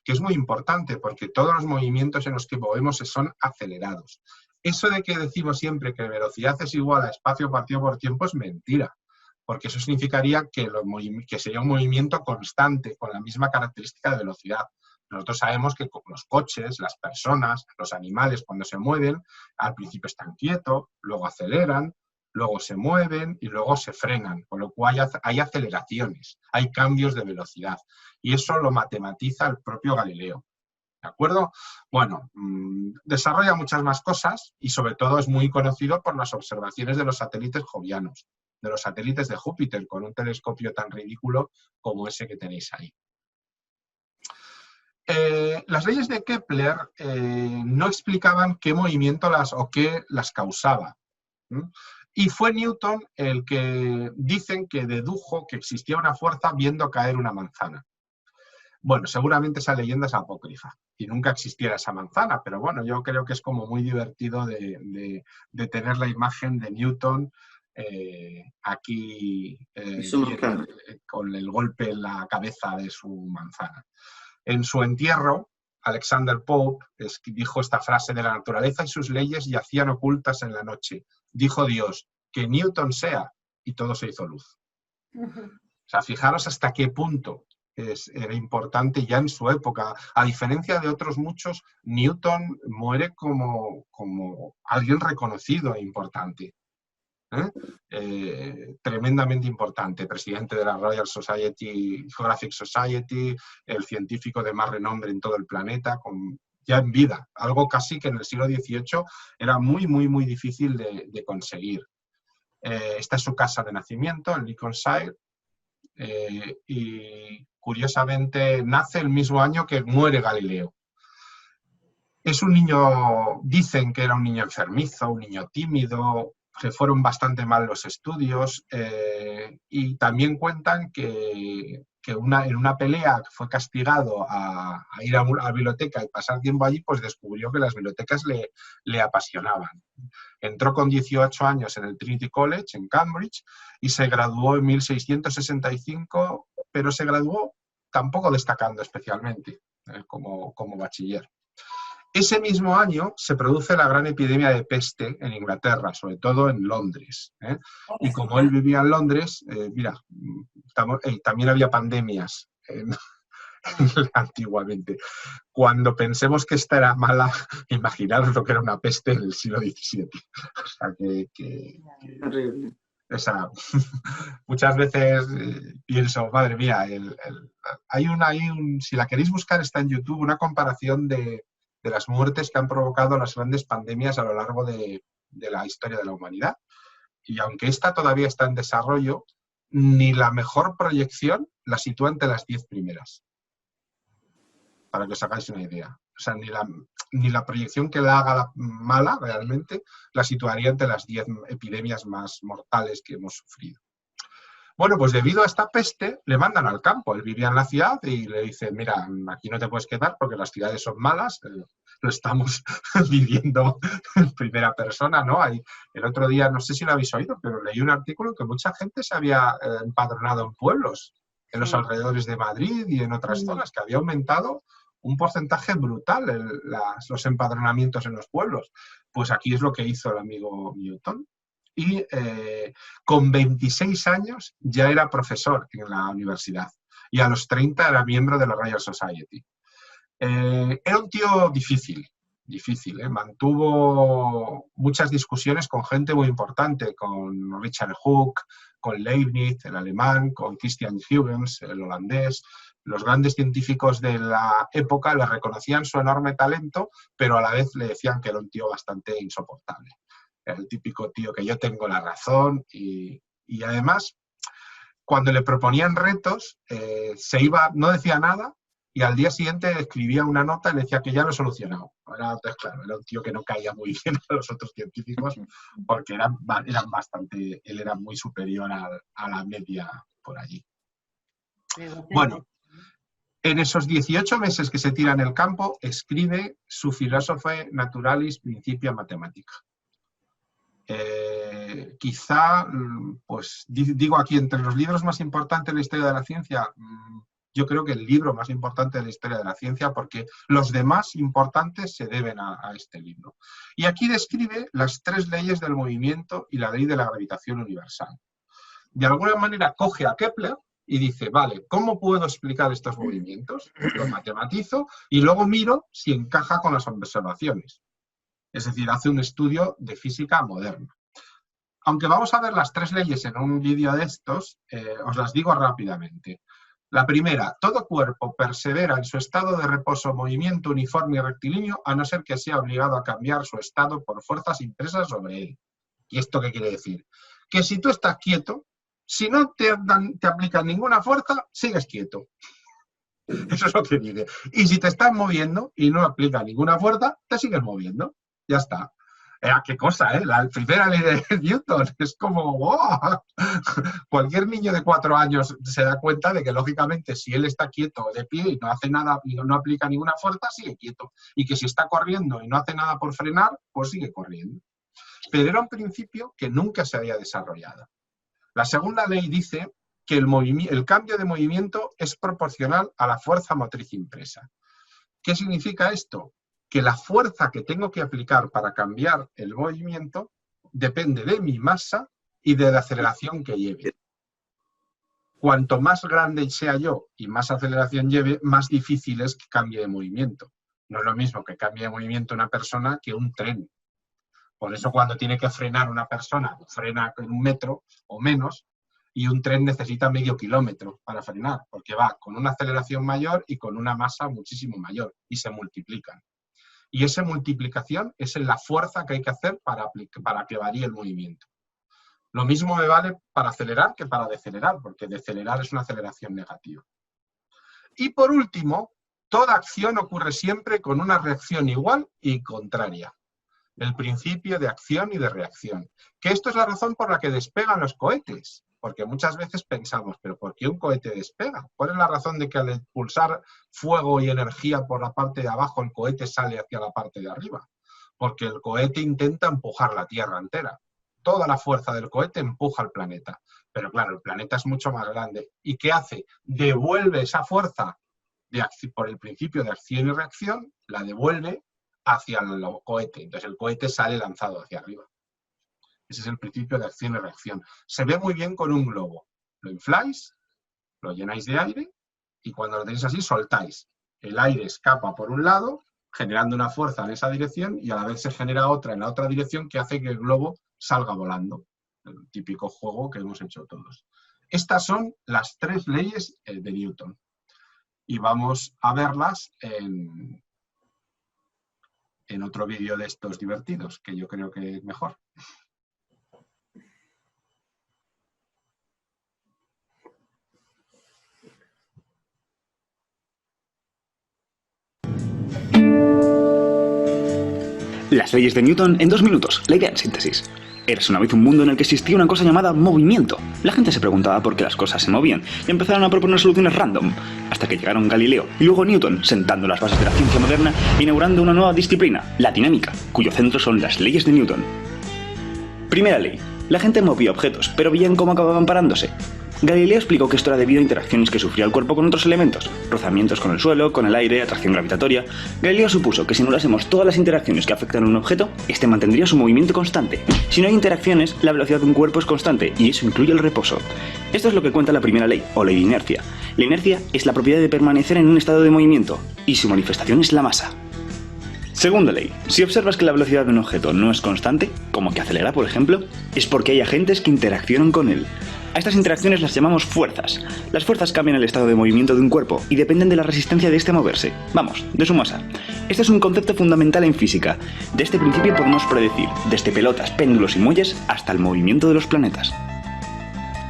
que es muy importante porque todos los movimientos en los que movemos son acelerados. Eso de que decimos siempre que velocidad es igual a espacio partido por tiempo es mentira, porque eso significaría que sería un movimiento constante con la misma característica de velocidad. Nosotros sabemos que los coches, las personas, los animales cuando se mueven, al principio están quietos, luego aceleran, luego se mueven y luego se frenan, con lo cual hay aceleraciones, hay cambios de velocidad. Y eso lo matematiza el propio Galileo. ¿De acuerdo? Bueno, desarrolla muchas más cosas y sobre todo es muy conocido por las observaciones de los satélites jovianos, de los satélites de Júpiter, con un telescopio tan ridículo como ese que tenéis ahí. Las leyes de Kepler no explicaban qué movimiento qué las causaba. Y fue Newton el que dicen que dedujo que existía una fuerza viendo caer una manzana. Bueno, seguramente esa leyenda es apócrifa y nunca existiera esa manzana, pero bueno, yo creo que es como muy divertido de tener la imagen de Newton aquí con el golpe en la cabeza de su manzana. En su entierro, Alexander Pope dijo esta frase: de la naturaleza y sus leyes yacían ocultas en la noche. Dijo Dios, que Newton sea, y todo se hizo luz. O sea, fijaros hasta qué punto era importante ya en su época. A diferencia de otros muchos, Newton muere como alguien reconocido e importante. Tremendamente importante, presidente de la Royal Geographic Society, el científico de más renombre en todo el planeta, ya en vida, algo casi que en el siglo XVIII era muy, muy, muy difícil de conseguir. Esta es su casa de nacimiento, en Lincolnshire, y curiosamente nace el mismo año que muere Galileo. Es un niño, dicen que era un niño enfermizo, un niño tímido, que fueron bastante mal los estudios, y también cuentan que en una pelea fue castigado a ir a la biblioteca y pasar tiempo allí, pues descubrió que las bibliotecas le apasionaban. Entró con 18 años en el Trinity College, en Cambridge, y se graduó en 1665, pero se graduó tampoco destacando especialmente como bachiller. Ese mismo año se produce la gran epidemia de peste en Inglaterra, sobre todo en Londres. Y como él vivía en Londres, también había pandemias antiguamente. Cuando pensemos que esta era mala, imaginaros lo que era una peste en el siglo XVII. O sea Horrible. Muchas veces pienso, madre mía, si la queréis buscar está en YouTube, una comparación de las muertes que han provocado las grandes pandemias a lo largo de la historia de la humanidad. Y aunque esta todavía está en desarrollo, ni la mejor proyección la sitúa entre las 10 primeras. Para que os hagáis una idea. O sea, ni la proyección que la haga mala realmente la situaría entre las 10 epidemias más mortales que hemos sufrido. Bueno, pues debido a esta peste le mandan al campo. Él vivía en la ciudad y le dicen, mira, aquí no te puedes quedar porque las ciudades son malas, lo estamos viviendo en primera persona, ¿no? El otro día, no sé si lo habéis oído, pero leí un artículo que mucha gente se había empadronado en pueblos, en los alrededores de Madrid y en otras zonas, que había aumentado un porcentaje brutal los empadronamientos en los pueblos. Pues aquí es lo que hizo el amigo Newton. Y con 26 años ya era profesor en la universidad y a los 30 era miembro de la Royal Society. Era un tío difícil, mantuvo muchas discusiones con gente muy importante, con Richard Hooke, con Leibniz, el alemán, con Christian Huygens, el holandés. Los grandes científicos de la época le reconocían su enorme talento, pero a la vez le decían que era un tío bastante insoportable. El típico tío que yo tengo la razón y además cuando le proponían retos, se iba, no decía nada, y al día siguiente escribía una nota y le decía que ya lo he solucionado. Entonces, claro, era un tío que no caía muy bien a los otros científicos porque eran bastante, él era muy superior a la media por allí. Bueno, en esos 18 meses que se tira en el campo, escribe su Philosophiae Naturalis Principia Mathematica. Quizá, pues digo aquí, entre los libros más importantes de la historia de la ciencia, yo creo que el libro más importante de la historia de la ciencia, porque los demás importantes se deben a este libro. Y aquí describe las 3 leyes del movimiento y la ley de la gravitación universal. De alguna manera coge a Kepler y dice, vale, ¿cómo puedo explicar estos movimientos? Los matematizo y luego miro si encaja con las observaciones. Es decir, hace un estudio de física moderna. Aunque vamos a ver las 3 leyes en un vídeo de estos, os las digo rápidamente. La primera, todo cuerpo persevera en su estado de reposo, movimiento uniforme y rectilíneo, a no ser que sea obligado a cambiar su estado por fuerzas impresas sobre él. ¿Y esto qué quiere decir? Que si tú estás quieto, si no te aplican ninguna fuerza, sigues quieto. Eso es lo que dice. Y si te estás moviendo y no aplica ninguna fuerza, te sigues moviendo. Ya está. Qué cosa, ¿eh? La primera ley de Newton es como ¡wow! Cualquier niño de 4 años se da cuenta de que, lógicamente, si él está quieto de pie y no hace nada y no aplica ninguna fuerza, sigue quieto. Y que si está corriendo y no hace nada por frenar, pues sigue corriendo. Pero era un principio que nunca se había desarrollado. La segunda ley dice que el cambio de movimiento es proporcional a la fuerza motriz impresa. ¿Qué significa esto? Que la fuerza que tengo que aplicar para cambiar el movimiento depende de mi masa y de la aceleración que lleve. Cuanto más grande sea yo y más aceleración lleve, más difícil es que cambie de movimiento. No es lo mismo que cambie de movimiento una persona que un tren. Por eso cuando tiene que frenar una persona, frena con 1 metro o menos, y un tren necesita medio kilómetro para frenar, porque va con una aceleración mayor y con una masa muchísimo mayor, y se multiplican. Y esa multiplicación es la fuerza que hay que hacer para que varíe el movimiento. Lo mismo me vale para acelerar que para decelerar, porque decelerar es una aceleración negativa. Y por último, toda acción ocurre siempre con una reacción igual y contraria. El principio de acción y de reacción. Que esto es la razón por la que despegan los cohetes. Porque muchas veces pensamos, ¿pero por qué un cohete despega? ¿Cuál es la razón de que al expulsar fuego y energía por la parte de abajo el cohete sale hacia la parte de arriba? Porque el cohete intenta empujar la Tierra entera. Toda la fuerza del cohete empuja al planeta. Pero claro, el planeta es mucho más grande. ¿Y qué hace? Devuelve esa fuerza por el principio de acción y reacción, la devuelve hacia el cohete. Entonces el cohete sale lanzado hacia arriba. Ese es el principio de acción y reacción. Se ve muy bien con un globo. Lo infláis, lo llenáis de aire y cuando lo tenéis así soltáis. El aire escapa por un lado, generando una fuerza en esa dirección y a la vez se genera otra en la otra dirección que hace que el globo salga volando. El típico juego que hemos hecho todos. Estas son las 3 leyes de Newton. Y vamos a verlas en otro vídeo de estos divertidos, que yo creo que es mejor. Las leyes de Newton en 2 minutos, la idea en síntesis. Érase una vez un mundo en el que existía una cosa llamada movimiento. La gente se preguntaba por qué las cosas se movían y empezaron a proponer soluciones random, hasta que llegaron Galileo y luego Newton, sentando las bases de la ciencia moderna, inaugurando una nueva disciplina, la dinámica, cuyo centro son las leyes de Newton. Primera ley. La gente movía objetos, pero veían cómo acababan parándose. Galileo explicó que esto era debido a interacciones que sufría el cuerpo con otros elementos, rozamientos con el suelo, con el aire, atracción gravitatoria. Galileo supuso que si anulásemos todas las interacciones que afectan a un objeto, este mantendría su movimiento constante. Si no hay interacciones, la velocidad de un cuerpo es constante, y eso incluye el reposo. Esto es lo que cuenta la primera ley, o ley de inercia. La inercia es la propiedad de permanecer en un estado de movimiento, y su manifestación es la masa. Segunda ley. Si observas que la velocidad de un objeto no es constante, como que acelera por ejemplo, es porque hay agentes que interaccionan con él. A estas interacciones las llamamos fuerzas. Las fuerzas cambian el estado de movimiento de un cuerpo y dependen de la resistencia de este a moverse. Vamos, de su masa. Este es un concepto fundamental en física. De este principio podemos predecir, desde pelotas, péndulos y muelles hasta el movimiento de los planetas.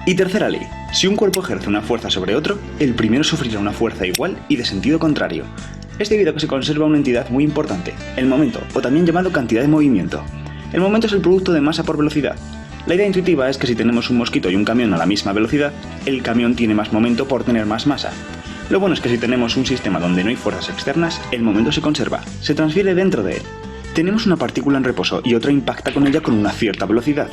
Y tercera ley. Si un cuerpo ejerce una fuerza sobre otro, el primero sufrirá una fuerza igual y de sentido contrario. Es debido a que se conserva una entidad muy importante, el momento, o también llamado cantidad de movimiento. El momento es el producto de masa por velocidad. La idea intuitiva es que si tenemos un mosquito y un camión a la misma velocidad, el camión tiene más momento por tener más masa. Lo bueno es que si tenemos un sistema donde no hay fuerzas externas, el momento se conserva, se transfiere dentro de él. Tenemos una partícula en reposo y otra impacta con ella con una cierta velocidad.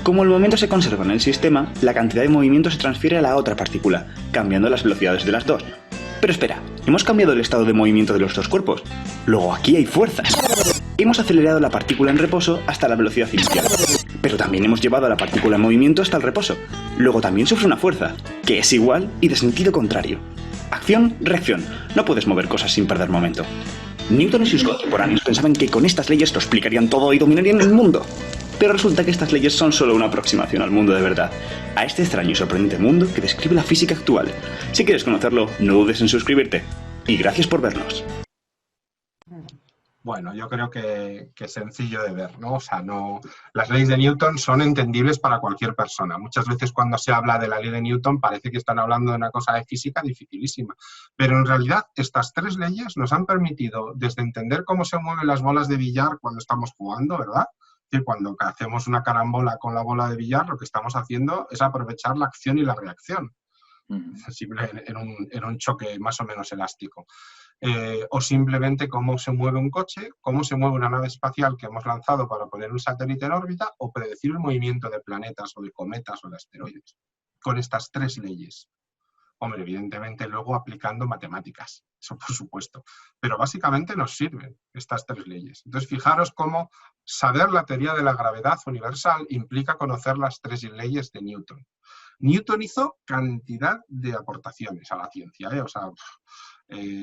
Como el momento se conserva en el sistema, la cantidad de movimiento se transfiere a la otra partícula, cambiando las velocidades de las dos. Pero espera, ¿hemos cambiado el estado de movimiento de los dos cuerpos? Luego aquí hay fuerzas. Hemos acelerado la partícula en reposo hasta la velocidad inicial. Pero también hemos llevado a la partícula en movimiento hasta el reposo. Luego también sufre una fuerza, que es igual y de sentido contrario. Acción, reacción. No puedes mover cosas sin perder momento. Newton y sus contemporáneos pensaban que con estas leyes lo explicarían todo y dominarían el mundo. Pero resulta que estas leyes son solo una aproximación al mundo de verdad, a este extraño y sorprendente mundo que describe la física actual. Si quieres conocerlo, no dudes en suscribirte. Y gracias por vernos. Bueno, yo creo que es sencillo de ver, ¿no? O sea, no, las leyes de Newton son entendibles para cualquier persona. Muchas veces cuando se habla de la ley de Newton parece que están hablando de una cosa de física dificilísima. Pero en realidad estas tres leyes nos han permitido desde entender cómo se mueven las bolas de billar cuando estamos jugando, ¿verdad? Es decir, cuando hacemos una carambola con la bola de billar, lo que estamos haciendo es aprovechar la acción y la reacción. En un choque más o menos elástico. O simplemente cómo se mueve un coche, cómo se mueve una nave espacial que hemos lanzado para poner un satélite en órbita, o predecir el movimiento de planetas o de cometas o de asteroides. Con estas tres leyes. Hombre, evidentemente luego aplicando matemáticas, eso por supuesto. Pero básicamente nos sirven estas tres leyes. Entonces fijaros cómo saber la teoría de la gravedad universal implica conocer las tres leyes de Newton. Newton hizo cantidad de aportaciones a la ciencia, ¿eh? O sea,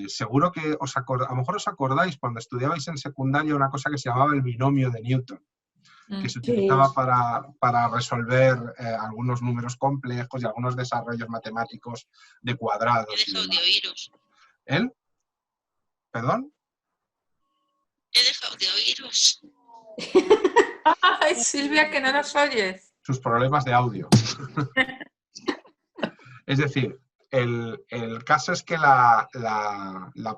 seguro que a lo mejor os acordáis cuando estudiabais en secundaria una cosa que se llamaba el binomio de Newton, que se utilizaba para resolver algunos números complejos y algunos desarrollos matemáticos de cuadrados. He dejado de oíros. ¿Él? ¿Perdón? He dejado de oíros. Ay, Silvia, que no nos oyes. Sus problemas de audio. Es decir, el caso es que la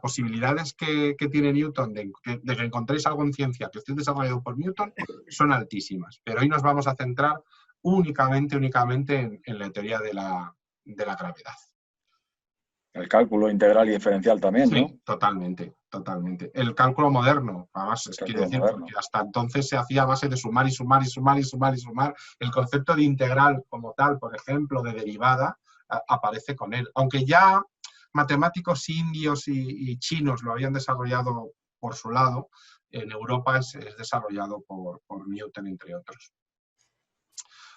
posibilidad que tiene Newton de que encontréis algo en ciencia que esté desarrollado por Newton son altísimas. Pero hoy nos vamos a centrar únicamente en la teoría de la gravedad. El cálculo integral y diferencial también, ¿no? Sí, totalmente. El cálculo moderno, además, quiero decir, porque hasta entonces se hacía a base de sumar y sumar y sumar y sumar y sumar. El concepto de integral como tal, por ejemplo, de derivada, aparece con él. Aunque ya matemáticos indios y chinos lo habían desarrollado por su lado, en Europa es desarrollado por Newton, entre otros.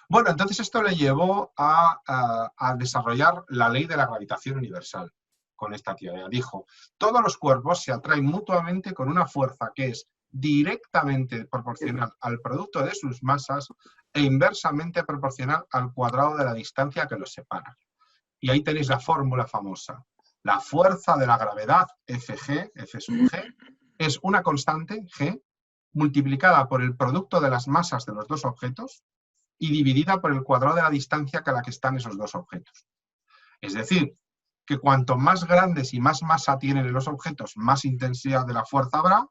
Bueno, entonces esto le llevó a desarrollar la ley de la gravitación universal con esta teoría. Dijo, todos los cuerpos se atraen mutuamente con una fuerza que es directamente proporcional al producto de sus masas e inversamente proporcional al cuadrado de la distancia que los separa. Y ahí tenéis la fórmula famosa. La fuerza de la gravedad, Fg, F sub g, es una constante, g, multiplicada por el producto de las masas de los dos objetos y dividida por el cuadrado de la distancia a la que están esos dos objetos. Es decir, que cuanto más grandes y más masa tienen los objetos, más intensidad de la fuerza habrá,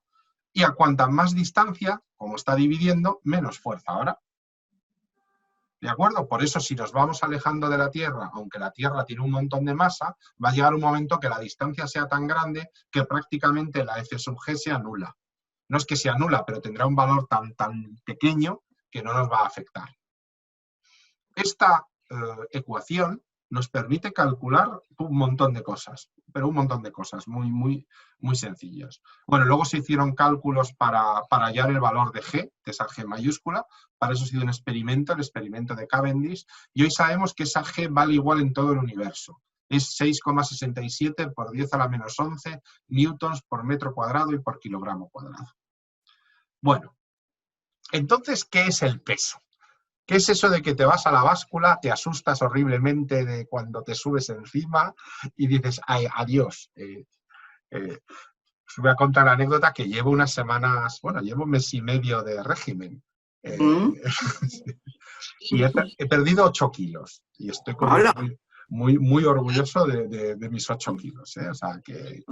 y a cuanta más distancia, como está dividiendo, menos fuerza habrá. ¿De acuerdo? Por eso, si nos vamos alejando de la Tierra, aunque la Tierra tiene un montón de masa, va a llegar un momento que la distancia sea tan grande que prácticamente la F sub g se anula. No es que se anula, pero tendrá un valor tan pequeño que no nos va a afectar. Esta ecuación nos permite calcular un montón de cosas, pero un montón de cosas muy sencillas. Bueno, luego se hicieron cálculos para hallar el valor de G, de esa G mayúscula. Para eso se hizo un experimento, el experimento de Cavendish, y hoy sabemos que esa G vale igual en todo el universo. Es 6,67 por 10 a la menos 11 newtons por metro cuadrado y por kilogramo cuadrado. Bueno, entonces, ¿qué es el peso? ¿Qué es eso de que te vas a la báscula, te asustas horriblemente de cuando te subes encima y dices, ay, adiós? Os voy a contar la anécdota que llevo unas semanas, bueno, llevo un mes y medio de régimen. Y he perdido 8 kilos. Y estoy muy, muy orgulloso de mis 8 kilos, ¿eh? O sea, que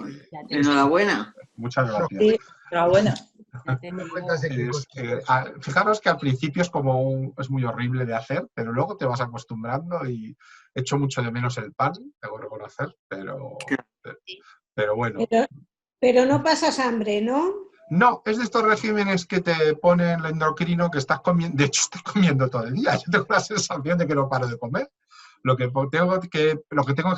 Enhorabuena. muchas gracias. Sí, enhorabuena. Fijaros que al principio es muy horrible de hacer, pero luego te vas acostumbrando y echo mucho de menos el pan, debo reconocer, pero bueno. Pero no pasas hambre, ¿no? No, es de estos regímenes que te ponen el endocrino que estás comiendo, de hecho estás comiendo todo el día, yo tengo la sensación de que no paro de comer. Lo que tengo es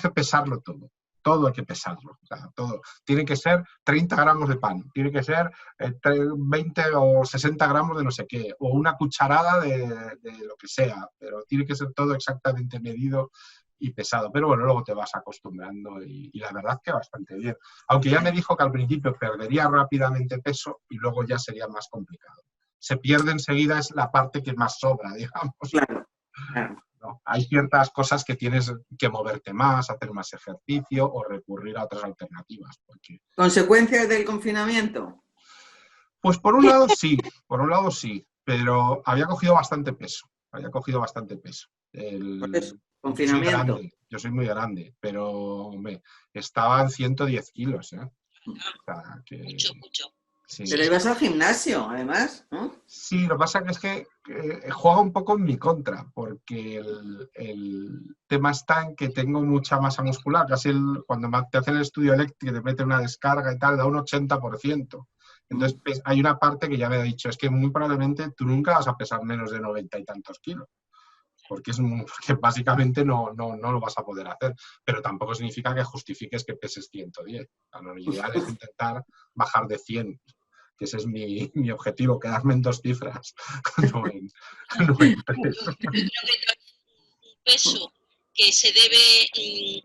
que pesarlo todo. Todo hay que pesarlo. O sea, todo. Tiene que ser 30 gramos de pan, tiene que ser 20 o 60 gramos de no sé qué, o una cucharada de lo que sea, pero tiene que ser todo exactamente medido y pesado. Pero bueno, luego te vas acostumbrando y la verdad que bastante bien. Aunque ya me dijo que al principio perdería rápidamente peso y luego ya sería más complicado. Se pierde enseguida, es la parte que más sobra, digamos. Claro. ¿No? Hay ciertas cosas que tienes que moverte más, hacer más ejercicio o recurrir a otras alternativas. ¿Consecuencias del confinamiento? Pues por un lado sí, pero había cogido bastante peso. Confinamiento. Yo soy muy grande, pero estaba en 110 kilos. ¿Eh? O sea, Mucho. Sí. Pero ibas al gimnasio, además, ¿no? Sí, lo que pasa es que juega un poco en mi contra, porque el tema está en que tengo mucha masa muscular, casi cuando te hacen el estudio eléctrico, te meten una descarga y tal, da un 80%. Entonces hay una parte que ya me ha dicho, es que muy probablemente tú nunca vas a pesar menos de 90 y tantos kilos, porque básicamente no lo vas a poder hacer, pero tampoco significa que justifiques que peses 110. Lo ideal es intentar bajar de 100. Que ese es mi objetivo, quedarme en 2 cifras, no en 3. Yo creo que un peso que se debe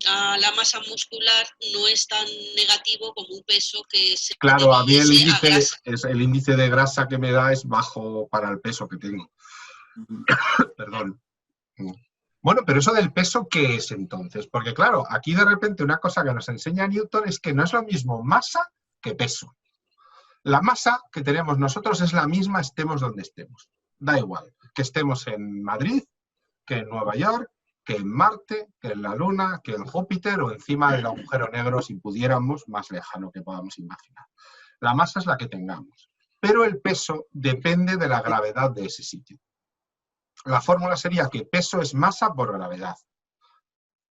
a la masa muscular no es tan negativo como un peso que se Claro, a mí grasa. el índice de grasa que me da es bajo para el peso que tengo. Perdón. Bueno, pero eso del peso, ¿qué es entonces? Porque claro, aquí de repente una cosa que nos enseña Newton es que no es lo mismo masa que peso. La masa que tenemos nosotros es la misma estemos donde estemos. Da igual que estemos en Madrid, que en Nueva York, que en Marte, que en la Luna, que en Júpiter o encima del agujero negro, si pudiéramos, más lejano que podamos imaginar. La masa es la que tengamos, pero el peso depende de la gravedad de ese sitio. La fórmula sería que peso es masa por gravedad.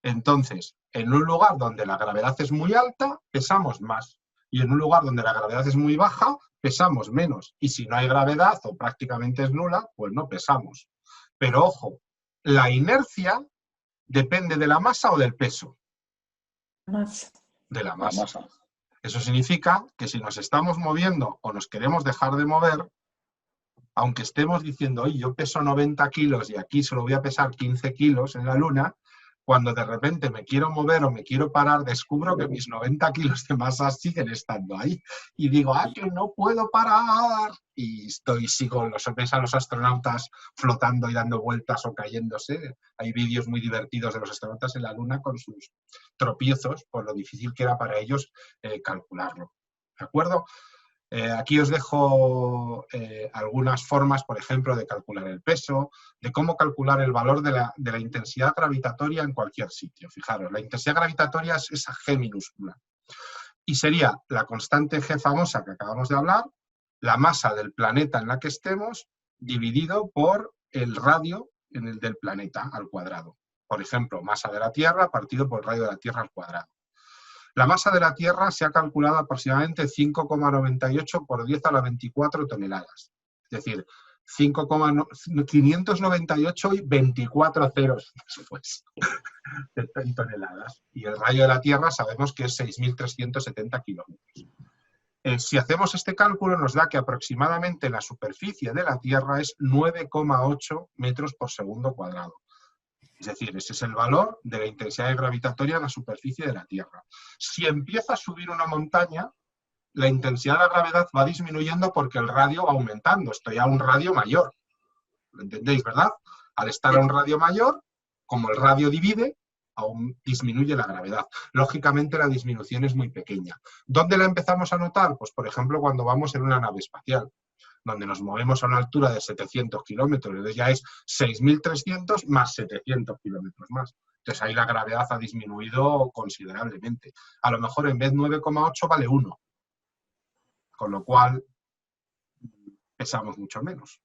Entonces, en un lugar donde la gravedad es muy alta, pesamos más. Y en un lugar donde la gravedad es muy baja, pesamos menos. Y si no hay gravedad o prácticamente es nula, pues no pesamos. Pero ojo, la inercia depende de la masa o del peso. De la masa. Eso significa que si nos estamos moviendo o nos queremos dejar de mover, aunque estemos diciendo, oye, yo peso 90 kilos y aquí solo voy a pesar 15 kilos en la Luna, cuando de repente me quiero mover o me quiero parar, descubro que mis 90 kilos de masa siguen estando ahí. Y digo, que no puedo parar. Y sigo ves a los astronautas flotando y dando vueltas o cayéndose. Hay vídeos muy divertidos de los astronautas en la Luna con sus tropiezos, por lo difícil que era para ellos calcularlo. ¿De acuerdo? Aquí os dejo algunas formas, por ejemplo, de calcular el peso, de cómo calcular el valor de la intensidad gravitatoria en cualquier sitio. Fijaros, la intensidad gravitatoria es esa G minúscula. Y sería la constante G famosa que acabamos de hablar, la masa del planeta en la que estemos, dividido por el radio del planeta al cuadrado. Por ejemplo, masa de la Tierra partido por el radio de la Tierra al cuadrado. La masa de la Tierra se ha calculado aproximadamente 5,98 por 10 a la 24 toneladas. Es decir, 598 y 24 ceros después en toneladas. Y el radio de la Tierra sabemos que es 6.370 kilómetros. Si hacemos este cálculo nos da que aproximadamente la superficie de la Tierra es 9,8 metros por segundo cuadrado. Es decir, ese es el valor de la intensidad gravitatoria en la superficie de la Tierra. Si empieza a subir una montaña, la intensidad de la gravedad va disminuyendo porque el radio va aumentando. Estoy a un radio mayor. ¿Lo entendéis, verdad? Al estar a un radio mayor, como el radio divide, aún disminuye la gravedad. Lógicamente la disminución es muy pequeña. ¿Dónde la empezamos a notar? Pues por ejemplo cuando vamos en una nave espacial, donde nos movemos a una altura de 700 kilómetros, entonces ya es 6.300 más 700 kilómetros más. Entonces ahí la gravedad ha disminuido considerablemente. A lo mejor en vez de 9,8 vale 1. Con lo cual pesamos mucho menos.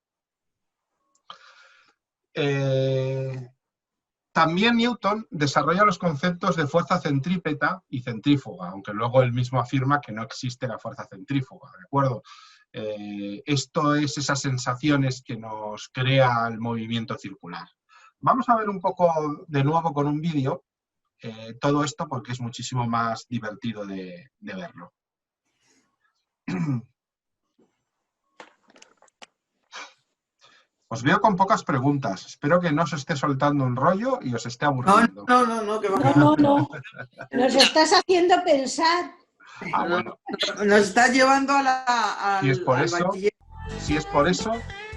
También Newton desarrolla los conceptos de fuerza centrípeta y centrífuga, aunque luego él mismo afirma que no existe la fuerza centrífuga, ¿de acuerdo? Esto es esas sensaciones que nos crea el movimiento circular. Vamos a ver un poco de nuevo con un vídeo todo esto porque es muchísimo más divertido de verlo. Os veo con pocas preguntas. Espero que no os esté soltando un rollo y os esté aburriendo. No, que va. No. Nos estás haciendo pensar. Ah, bueno. Nos estás llevando al Si es por eso,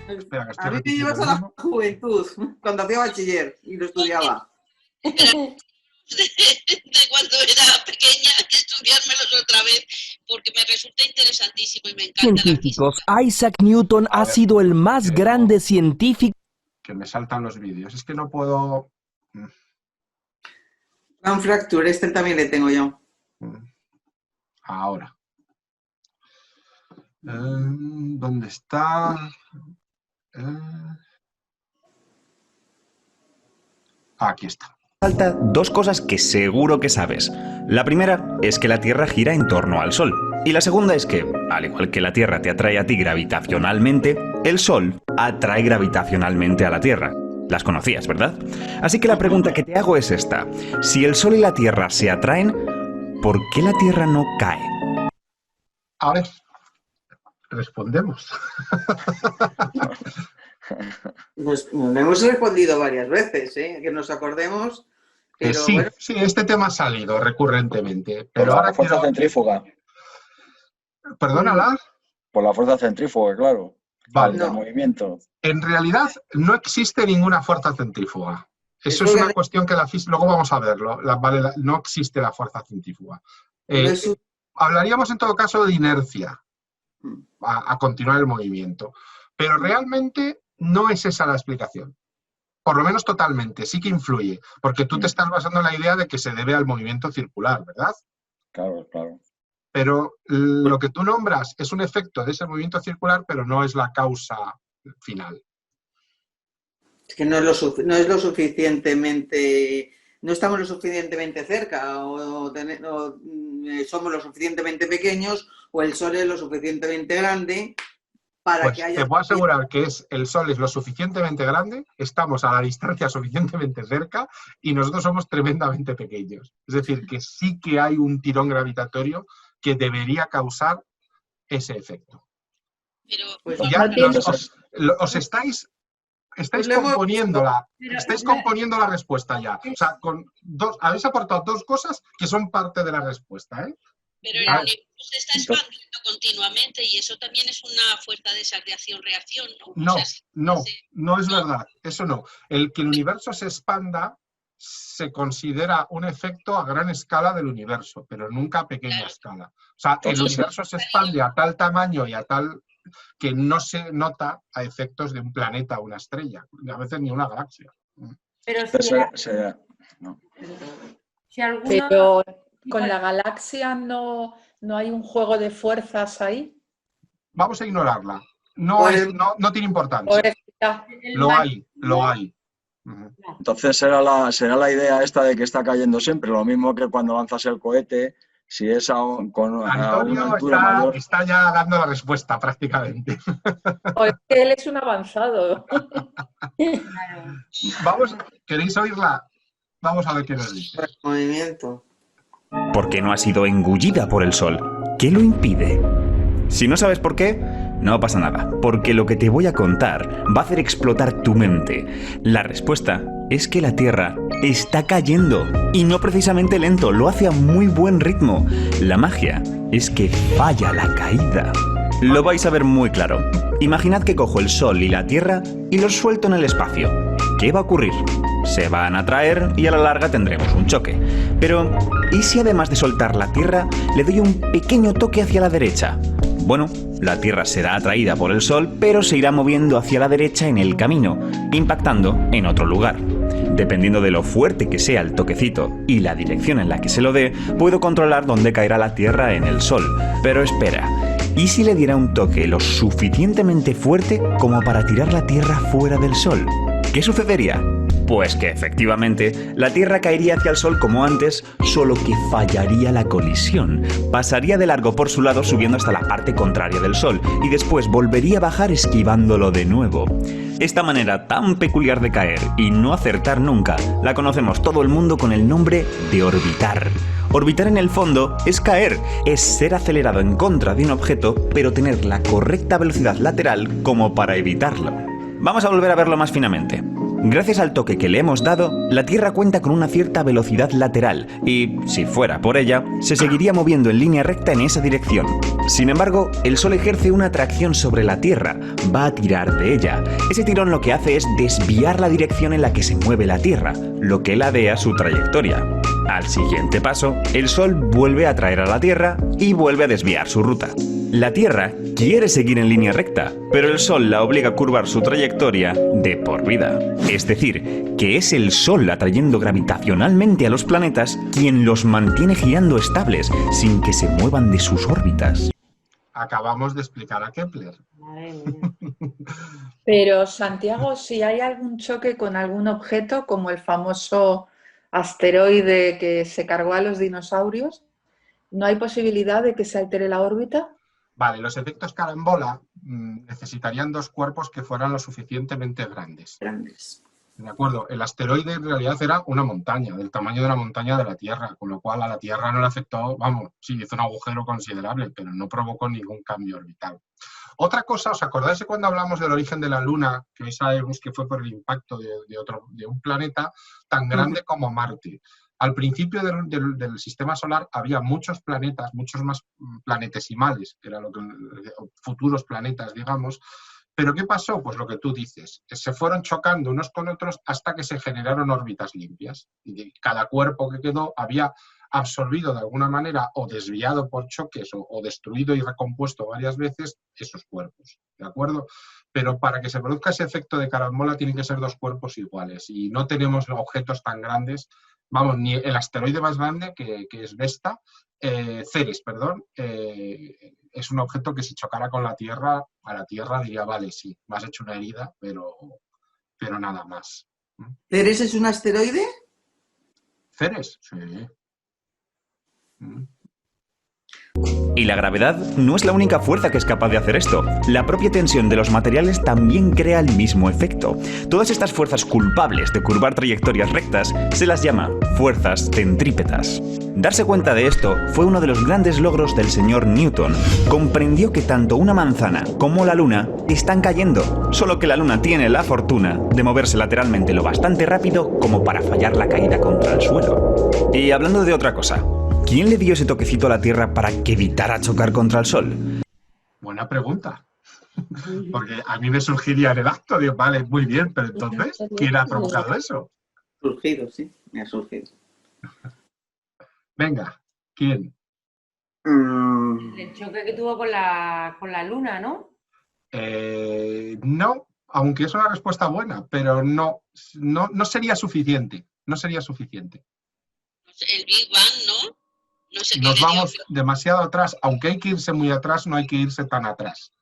espera que estoy a mí me llevas a la juventud, cuando hacía bachiller y lo estudiaba. De cuando era pequeña, estudiármelos otra vez, porque me resulta interesantísimo y me encanta la física. Científicos, Isaac Newton ha sido el más grande científico. Que me saltan los vídeos. Es que no puedo... Ground fracture, este también le tengo yo. Ahora. ¿Dónde está? Aquí está. Falta dos cosas que seguro que sabes. La primera es que la Tierra gira en torno al Sol. Y la segunda es que, al igual que la Tierra te atrae a ti gravitacionalmente, el Sol atrae gravitacionalmente a la Tierra. Las conocías, ¿verdad? Así que la pregunta que te hago es esta. Si el Sol y la Tierra se atraen, ¿por qué la Tierra no cae? A ver, respondemos. Pues le hemos respondido varias veces, que nos acordemos. Pero sí, bueno. sí, este tema ha salido recurrentemente. Por Pero la ahora fuerza centrífuga. ¿Perdónala? Por la fuerza centrífuga, claro. Vale. El movimiento. En realidad no existe ninguna fuerza centrífuga. Eso es una cuestión que la física... Luego vamos a verlo. No existe la fuerza centrífuga. Hablaríamos en todo caso de inercia a continuar el movimiento. Pero realmente no es esa la explicación. Por lo menos totalmente. Sí que influye. Porque tú te estás basando en la idea de que se debe al movimiento circular, ¿verdad? Claro, claro. Pero lo que tú nombras es un efecto de ese movimiento circular, pero no es la causa final. Es que no es lo suficientemente... No estamos lo suficientemente cerca, o somos lo suficientemente pequeños, o el Sol es lo suficientemente grande para pues que haya... Te puedo asegurar que el Sol es lo suficientemente grande, estamos a la distancia suficientemente cerca y nosotros somos tremendamente pequeños. Es decir, que sí que hay un tirón gravitatorio que debería causar ese efecto. Pero ya os estáis componiendo la respuesta ya. O sea, habéis aportado dos cosas que son parte de la respuesta, ¿eh? Pero el universo se está expandiendo continuamente y eso también es una fuerza de esa reacción-reacción, ¿no? No es verdad. Eso no. El que el universo se expanda se considera un efecto a gran escala del universo, pero nunca a pequeña escala. O sea, el universo se expande a tal tamaño y a tal que no se nota a efectos de un planeta o una estrella, a veces ni una galaxia. Pero Pero con la galaxia no hay un juego de fuerzas ahí. Vamos a ignorarla. No tiene importancia. Lo hay. Entonces será la idea esta de que está cayendo siempre, lo mismo que cuando lanzas el cohete, si es a una altura mayor. Está ya dando la respuesta prácticamente. Él es un avanzado. ¿Queréis oírla? Vamos a ver qué nos dice. El movimiento. Porque no ha sido engullida por el Sol. ¿Qué lo impide? Si no sabes por qué, no pasa nada, porque lo que te voy a contar va a hacer explotar tu mente. La respuesta es que la Tierra está cayendo, y no precisamente lento, lo hace a muy buen ritmo. La magia es que falla la caída. Lo vais a ver muy claro. Imaginad que cojo el Sol y la Tierra y los suelto en el espacio. ¿Qué va a ocurrir? Se van a atraer y a la larga tendremos un choque. Pero, ¿y si además de soltar la Tierra, le doy un pequeño toque hacia la derecha? Bueno, la Tierra será atraída por el Sol, pero se irá moviendo hacia la derecha en el camino, impactando en otro lugar. Dependiendo de lo fuerte que sea el toquecito y la dirección en la que se lo dé, puedo controlar dónde caerá la Tierra en el Sol. Pero espera, ¿y si le diera un toque lo suficientemente fuerte como para tirar la Tierra fuera del Sol? ¿Qué sucedería? Pues que efectivamente la Tierra caería hacia el Sol como antes, solo que fallaría la colisión. Pasaría de largo por su lado subiendo hasta la parte contraria del Sol y después volvería a bajar esquivándolo de nuevo. Esta manera tan peculiar de caer y no acertar nunca la conocemos todo el mundo con el nombre de orbitar. Orbitar en el fondo es caer, es ser acelerado en contra de un objeto pero tener la correcta velocidad lateral como para evitarlo. Vamos a volver a verlo más finamente. Gracias al toque que le hemos dado, la Tierra cuenta con una cierta velocidad lateral y, si fuera por ella, se seguiría moviendo en línea recta en esa dirección. Sin embargo, el Sol ejerce una atracción sobre la Tierra, va a tirar de ella. Ese tirón lo que hace es desviar la dirección en la que se mueve la Tierra, lo que ladea su trayectoria. Al siguiente paso, el Sol vuelve a atraer a la Tierra y vuelve a desviar su ruta. La Tierra quiere seguir en línea recta, pero el Sol la obliga a curvar su trayectoria de por vida. Es decir, que es el Sol atrayendo gravitacionalmente a los planetas quien los mantiene girando estables, sin que se muevan de sus órbitas. Acabamos de explicar a Kepler. Pero, Santiago, si hay algún choque con algún objeto, como el famoso asteroide que se cargó a los dinosaurios, ¿no hay posibilidad de que se altere la órbita? Vale, los efectos carambola necesitarían dos cuerpos que fueran lo suficientemente grandes. ¿De acuerdo? El asteroide en realidad era una montaña, del tamaño de la montaña de la Tierra, con lo cual a la Tierra no le afectó, vamos, sí, hizo un agujero considerable, pero no provocó ningún cambio orbital. Otra cosa, ¿os acordáis de cuando hablamos del origen de la Luna? Que sabemos que fue por el impacto de un planeta tan grande como Marte. Al principio del sistema solar había muchos planetas, muchos más planetesimales, que eran futuros planetas, digamos. ¿Pero qué pasó? Pues lo que tú dices, se fueron chocando unos con otros hasta que se generaron órbitas limpias. Y cada cuerpo que quedó había absorbido de alguna manera o desviado por choques o destruido y recompuesto varias veces esos cuerpos, ¿de acuerdo? Pero para que se produzca ese efecto de carambola tienen que ser dos cuerpos iguales y no tenemos objetos tan grandes. Vamos, ni el asteroide más grande, que es Vesta, Ceres, perdón, es un objeto que si chocara con la Tierra, a la Tierra diría, vale, sí, me has hecho una herida, pero nada más. ¿Ceres es un asteroide? Ceres, sí. Y la gravedad no es la única fuerza que es capaz de hacer esto. La propia tensión de los materiales también crea el mismo efecto. Todas estas fuerzas culpables de curvar trayectorias rectas se las llama fuerzas centrípetas. Darse cuenta de esto fue uno de los grandes logros del señor Newton. Comprendió que tanto una manzana como la Luna están cayendo, solo que la Luna tiene la fortuna de moverse lateralmente lo bastante rápido como para fallar la caída contra el suelo. Y hablando de otra cosa, ¿quién le dio ese toquecito a la Tierra para que evitara chocar contra el Sol? Buena pregunta. Porque a mí me surgiría el acto, digo, vale, muy bien, pero entonces, ¿quién ha provocado eso? Surgido, sí, me ha surgido. Venga, ¿quién? El choque que tuvo con la Luna, ¿no? No, aunque es una respuesta buena, pero no sería suficiente. No sería suficiente. El Big Bang, ¿no? No sé qué Nos le vamos dio. demasiado atrás. Aunque hay que irse muy atrás, no hay que irse tan atrás.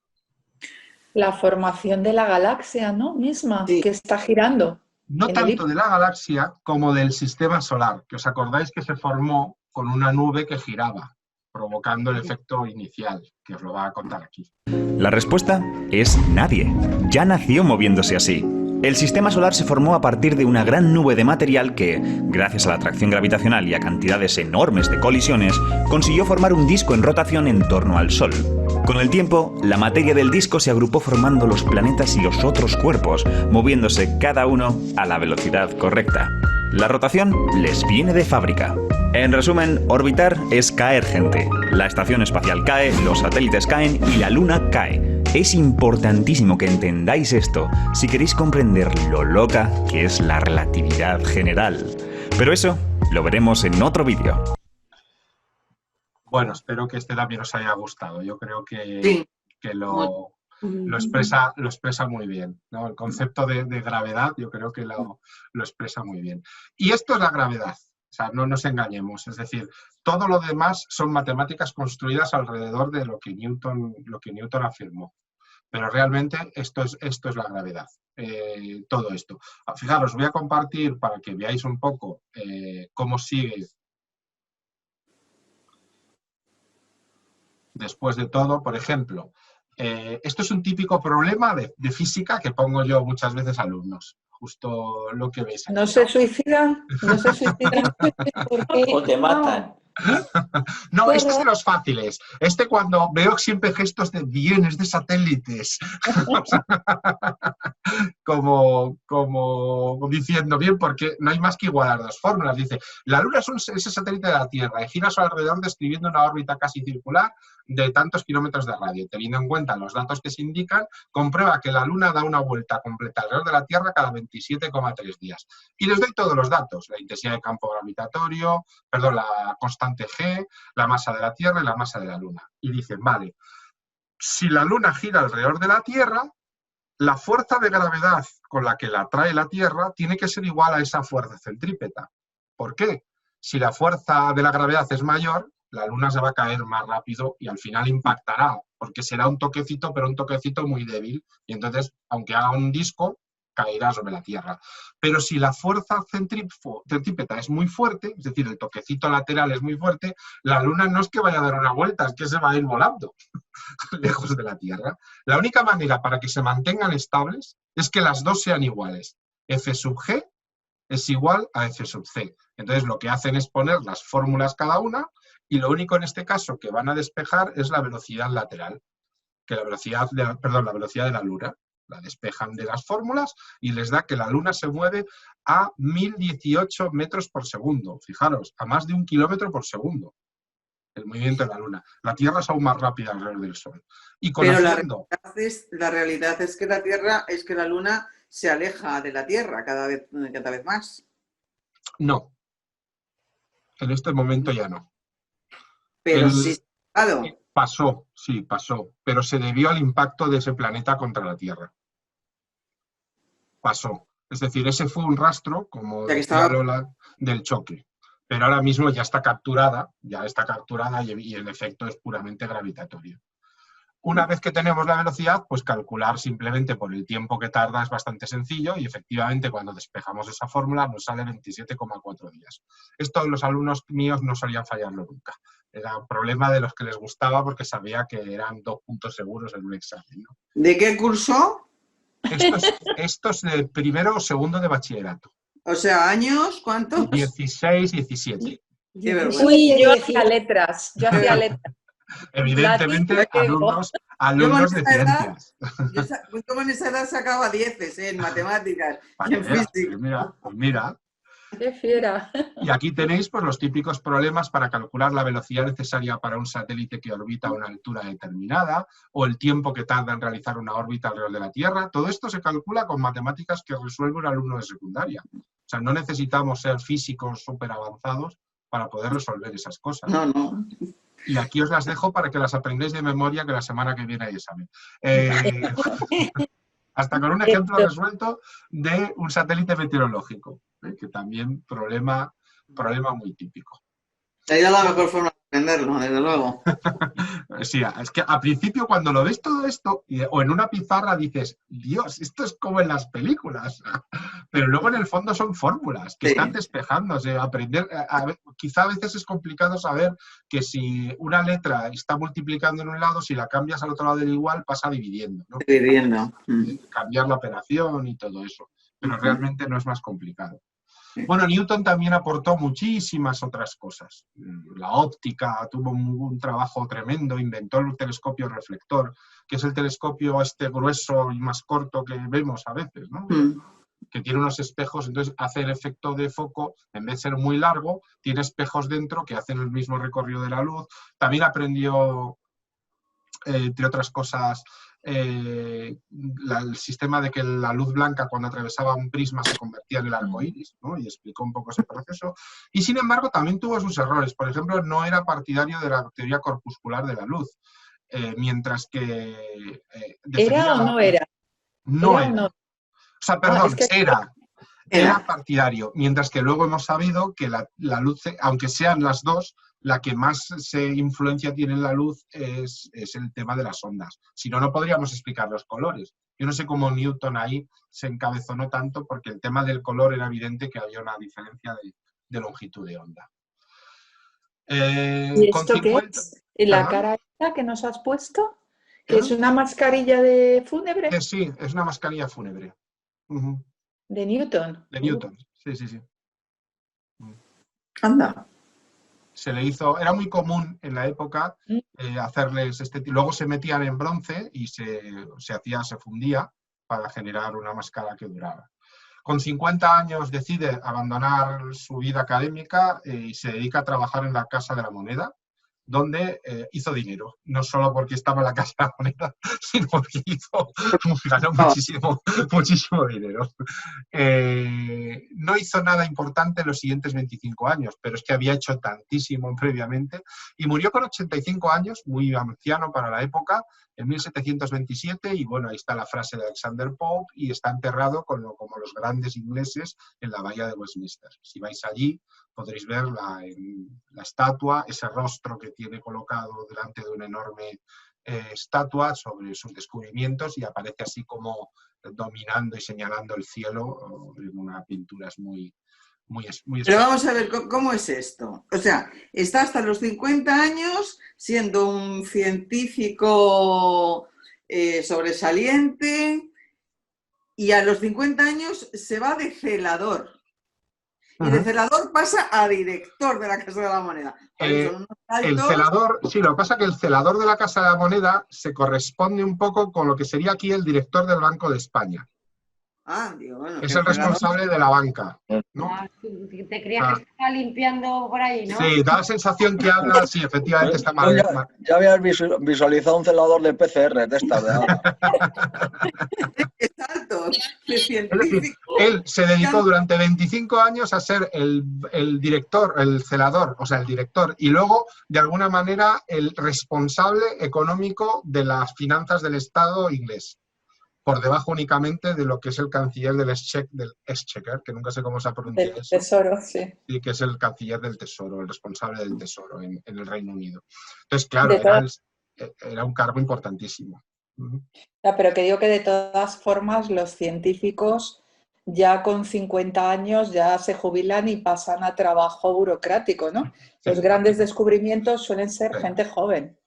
La formación de la galaxia, ¿no? Misma, Sí. que está girando. No tanto de la galaxia como del sistema solar, que os acordáis que se formó con una nube que giraba, provocando el efecto inicial, que os lo va a contar aquí. La respuesta es nadie. Ya nació moviéndose así. El sistema solar se formó a partir de una gran nube de material que, gracias a la atracción gravitacional y a cantidades enormes de colisiones, consiguió formar un disco en rotación en torno al Sol. Con el tiempo, la materia del disco se agrupó formando los planetas y los otros cuerpos, moviéndose cada uno a la velocidad correcta. La rotación les viene de fábrica. En resumen, orbitar es caer, gente. La estación espacial cae, los satélites caen y la Luna cae. Es importantísimo que entendáis esto si queréis comprender lo loca que es la relatividad general. Pero eso lo veremos en otro vídeo. Bueno, espero que este también os haya gustado. Yo creo que, Sí. que lo lo expresa muy bien, ¿no? El concepto de gravedad yo creo que lo expresa muy bien. Y esto es la gravedad, o sea, no nos engañemos, es decir, todo lo demás son matemáticas construidas alrededor de lo que Newton afirmó. Pero realmente esto es la gravedad, todo esto. Fijaros, voy a compartir para que veáis un poco cómo sigue después de todo. Por ejemplo, esto es un típico problema de física que pongo yo muchas veces a alumnos. Justo lo que veis aquí. ¿No se suicidan? ¿No se suicidan? O te matan. No, este es de los fáciles. Este cuando veo siempre gestos de bienes de satélites. como diciendo bien, porque no hay más que igualar dos fórmulas. Dice, la Luna es ese satélite de la Tierra y gira a su alrededor describiendo una órbita casi circular de tantos kilómetros de radio. Teniendo en cuenta los datos que se indican, comprueba que la Luna da una vuelta completa alrededor de la Tierra cada 27,3 días. Y les doy todos los datos, la intensidad de campo gravitatorio, la constante G, la masa de la Tierra y la masa de la Luna. Y dicen, vale, si la Luna gira alrededor de la Tierra, la fuerza de gravedad con la que la atrae la Tierra tiene que ser igual a esa fuerza centrípeta. ¿Por qué? Si la fuerza de la gravedad es mayor, la Luna se va a caer más rápido y al final impactará, porque será un toquecito, pero un toquecito muy débil. Y entonces, aunque haga un disco, caerá sobre la Tierra. Pero si la fuerza centrípeta es muy fuerte, es decir, el toquecito lateral es muy fuerte, la Luna no es que vaya a dar una vuelta, es que se va a ir volando lejos de la Tierra. La única manera para que se mantengan estables es que las dos sean iguales. F sub G es igual a F sub C. Entonces lo que hacen es poner las fórmulas cada una y lo único en este caso que van a despejar es la velocidad lateral, que la velocidad de la Luna. La despejan de las fórmulas y les da que la Luna se mueve a 1018 metros por segundo. Fijaros, a más de 1 kilómetro por segundo. El movimiento de la Luna. La Tierra es aún más rápida alrededor del Sol. Y conociendo... Pero la realidad es que la Luna se aleja de la Tierra cada vez más. No. En este momento ya no. Pero sí. Pasó, pero se debió al impacto de ese planeta contra la Tierra. Pasó. Es decir, ese fue un rastro, como decía Lola, del choque. Pero ahora mismo ya está capturada y el efecto es puramente gravitatorio. Una vez que tenemos la velocidad, pues calcular simplemente por el tiempo que tarda es bastante sencillo y efectivamente cuando despejamos esa fórmula nos sale 27,4 días. Esto los alumnos míos no solían fallarlo nunca. Era un problema de los que les gustaba porque sabía que eran 2 puntos seguros en un examen, ¿no? ¿De qué curso? Esto es de primero o segundo de bachillerato. O sea, ¿años? ¿Cuántos? 16, 17. Qué vergüenza. Uy, yo hacía letras. Evidentemente, alumnos de ciencias. Yo como en esa edad sacaba 10 en matemáticas y en física. Pues mira. ¡Qué fiera! Y aquí tenéis pues, los típicos problemas para calcular la velocidad necesaria para un satélite que orbita a una altura determinada o el tiempo que tarda en realizar una órbita alrededor de la Tierra. Todo esto se calcula con matemáticas que resuelve un alumno de secundaria. O sea, no necesitamos ser físicos súper avanzados para poder resolver esas cosas. No. Y aquí os las dejo para que las aprendáis de memoria, que la semana que viene hay examen. Hasta con un ejemplo resuelto de un satélite meteorológico, que también problema muy típico. Sería la mejor forma de aprenderlo, desde luego. Sí, es que al principio cuando lo ves todo esto, o en una pizarra dices, Dios, esto es como en las películas. Pero luego en el fondo son fórmulas que están despejándose. Aprender, quizá a veces es complicado saber que si una letra está multiplicando en un lado, si la cambias al otro lado del igual, pasa dividiendo, ¿no? Dividiendo. Cambiar la operación y todo eso. Pero realmente no es más complicado. Bueno, Newton también aportó muchísimas otras cosas. La óptica, tuvo un trabajo tremendo, inventó el telescopio reflector, que es el telescopio grueso y más corto que vemos a veces, ¿no? Que tiene unos espejos, entonces hace el efecto de foco, en vez de ser muy largo, tiene espejos dentro que hacen el mismo recorrido de la luz. También aprendió, entre otras cosas, el sistema de que la luz blanca cuando atravesaba un prisma se convertía en el arco iris, ¿no? Y explicó un poco ese proceso. Y sin embargo también tuvo sus errores. Por ejemplo, no era partidario de la teoría corpuscular de la luz. mientras que... ¿Era o no era? No ¿Era o era. no? O sea, perdón, es que- era partidario, mientras que luego hemos sabido que la luz, aunque sean las dos, la que más influencia tiene en la luz es el tema de las ondas. Si no, no podríamos explicar los colores. Yo no sé cómo Newton ahí se encabezonó tanto, porque el tema del color era evidente que había una diferencia de longitud de onda. ¿Y Con esto qué 50 es? ¿En la ¿Perdón? cara esta que nos has puesto? ¿Que es una mascarilla de fúnebre? Sí, es una mascarilla fúnebre. Ujú. ¿De Newton? De Newton, sí. Anda. Se le hizo, era muy común en la época hacerles luego se metían en bronce y se fundía para generar una máscara que durara. Con 50 años decide abandonar su vida académica y se dedica a trabajar en la Casa de la Moneda, donde hizo dinero, no solo porque estaba en la Casa de la Moneda, sino porque ganó muchísimo dinero. No hizo nada importante en los siguientes 25 años, pero es que había hecho tantísimo previamente, y murió con 85 años, muy anciano para la época, en 1727, y bueno, ahí está la frase de Alexander Pope, y está enterrado como los grandes ingleses en la bahía de Westminster. Si vais allí, podréis ver la estatua, ese rostro que tiene colocado delante de una enorme estatua sobre sus descubrimientos, y aparece así como dominando y señalando el cielo en una pintura muy Pero vamos a ver, ¿cómo es esto? O sea, está hasta los 50 años siendo un científico sobresaliente, y a los 50 años se va de celador. Y de celador pasa a director de la Casa de la Moneda. El celador, sí, lo que pasa es que el celador de la Casa de la Moneda se corresponde un poco con lo que sería aquí el director del Banco de España. Digo, bueno, es el responsable de la banca, ¿no? Te creías que estaba limpiando por ahí, ¿no? Sí, da la sensación que habla, sí, efectivamente está mal. Ya habías visualizado un celador de PCR, de estas de agua. Exacto. Es decir, él se dedicó durante 25 años a ser el director, el celador, o sea, el director, y luego, de alguna manera, el responsable económico de las finanzas del Estado inglés, por debajo únicamente de lo que es el canciller del Exchequer, que nunca sé cómo se pronuncia eso. Tesoro, sí. Y que es el canciller del Tesoro, el responsable del Tesoro en el Reino Unido. Entonces, claro, era un cargo importantísimo. Pero que digo que de todas formas los científicos ya con 50 años ya se jubilan y pasan a trabajo burocrático, ¿no? Sí. Los grandes descubrimientos suelen ser gente joven.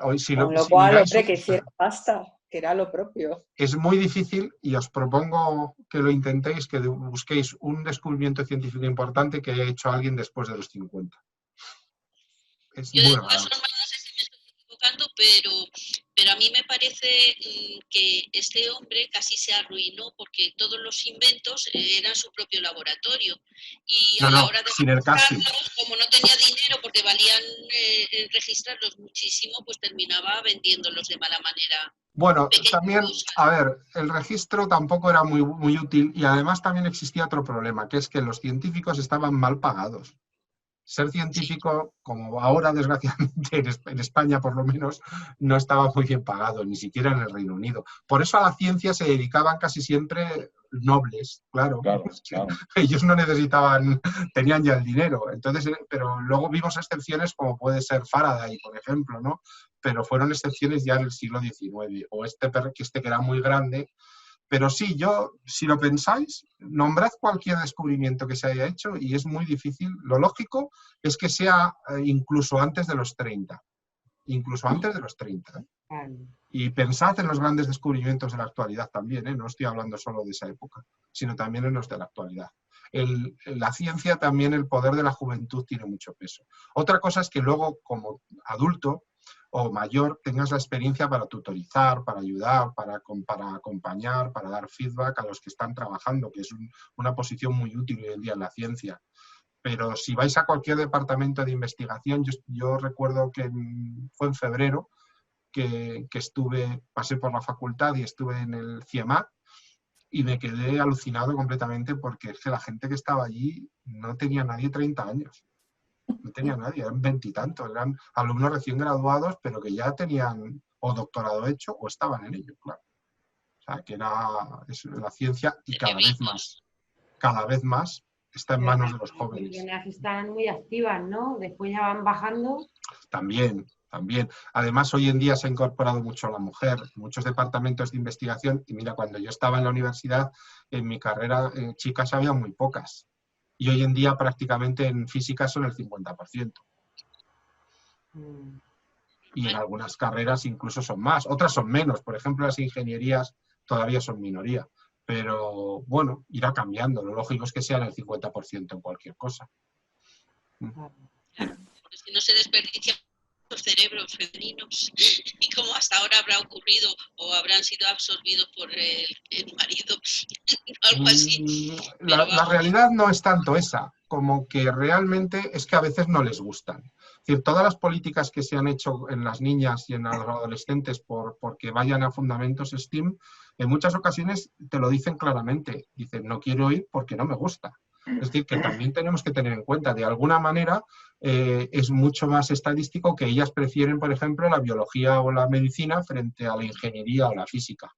Hoy, con lo cual, hombre, que hiciera pasta, que era lo propio. Es muy difícil, y os propongo que lo intentéis, que busquéis un descubrimiento científico importante que haya hecho alguien después de los 50. Es Yo muy de raro. todas formas no sé si me estoy equivocando, pero a mí me parece que este hombre casi se arruinó porque todos los inventos eran su propio laboratorio. Y a la hora de registrarlos, como no tenía dinero porque valían registrarlos muchísimo, pues terminaba vendiéndolos de mala manera. Bueno, también, a ver, el registro tampoco era muy útil, y además también existía otro problema, que es que los científicos estaban mal pagados. Ser científico, como ahora desgraciadamente en España por lo menos, no estaba muy bien pagado, ni siquiera en el Reino Unido. Por eso a la ciencia se dedicaban casi siempre nobles, claro. Ellos no necesitaban, tenían ya el dinero. Entonces, pero luego vimos excepciones como puede ser Faraday, por ejemplo, ¿no? Pero fueron excepciones ya en el siglo XIX, o este que era muy grande. Pero sí, si lo pensáis, nombrad cualquier descubrimiento que se haya hecho y es muy difícil. Lo lógico es que sea incluso antes de los 30. Incluso antes de los 30. Y pensad en los grandes descubrimientos de la actualidad también, ¿eh? No estoy hablando solo de esa época, sino también en los de la actualidad. La ciencia también, el poder de la juventud tiene mucho peso. Otra cosa es que luego, como adulto o mayor, tengas la experiencia para tutorizar, para ayudar, para acompañar, para dar feedback a los que están trabajando, que es una posición muy útil hoy en día en la ciencia. Pero si vais a cualquier departamento de investigación, yo recuerdo que fue en febrero que pasé por la facultad y estuve en el CIEMAT, y me quedé alucinado completamente porque es que la gente que estaba allí no tenía nadie 30 años. no tenía nadie, eran 20 y tantos, eran alumnos recién graduados, pero que ya tenían o doctorado hecho o estaban en ello, claro. O sea, que es la ciencia y cada vez más está en manos de los jóvenes. Las están muy activas, ¿no? Después ya van bajando. También. Además, hoy en día se ha incorporado mucho la mujer, muchos departamentos de investigación, y mira, cuando yo estaba en la universidad, en mi carrera, chicas había muy pocas. Y hoy en día prácticamente en física son el 50%. Y en algunas carreras incluso son más, otras son menos. Por ejemplo, las ingenierías todavía son minoría. Pero bueno, irá cambiando. Lo lógico es que sean el 50% en cualquier cosa. Claro, es que no se desperdician los cerebros femeninos y como hasta ahora habrá ocurrido o habrán sido absorbidos por el marido, algo así. La realidad no es tanto esa, como que realmente es que a veces no les gustan. Es decir, todas las políticas que se han hecho en las niñas y en los adolescentes porque vayan a fundamentos STEAM, en muchas ocasiones te lo dicen claramente. Dicen, no quiero ir porque no me gusta. Es decir, que también tenemos que tener en cuenta, de alguna manera, es mucho más estadístico que ellas prefieren, por ejemplo, la biología o la medicina frente a la ingeniería o la física.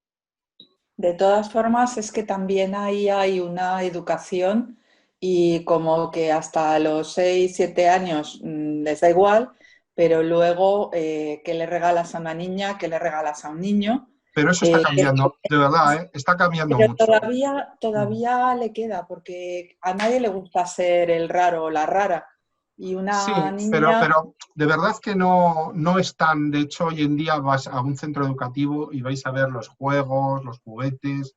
De todas formas, es que también ahí hay una educación y como que hasta los 6, 7 años les da igual, pero luego ¿qué le regalas a una niña? ¿Qué le regalas a un niño? Pero eso está cambiando, de verdad, está cambiando pero mucho. Todavía le queda, porque a nadie le gusta ser el raro o la rara. Y una niña... pero de verdad que no es tan... De hecho, hoy en día vas a un centro educativo y vais a ver los juegos, los juguetes.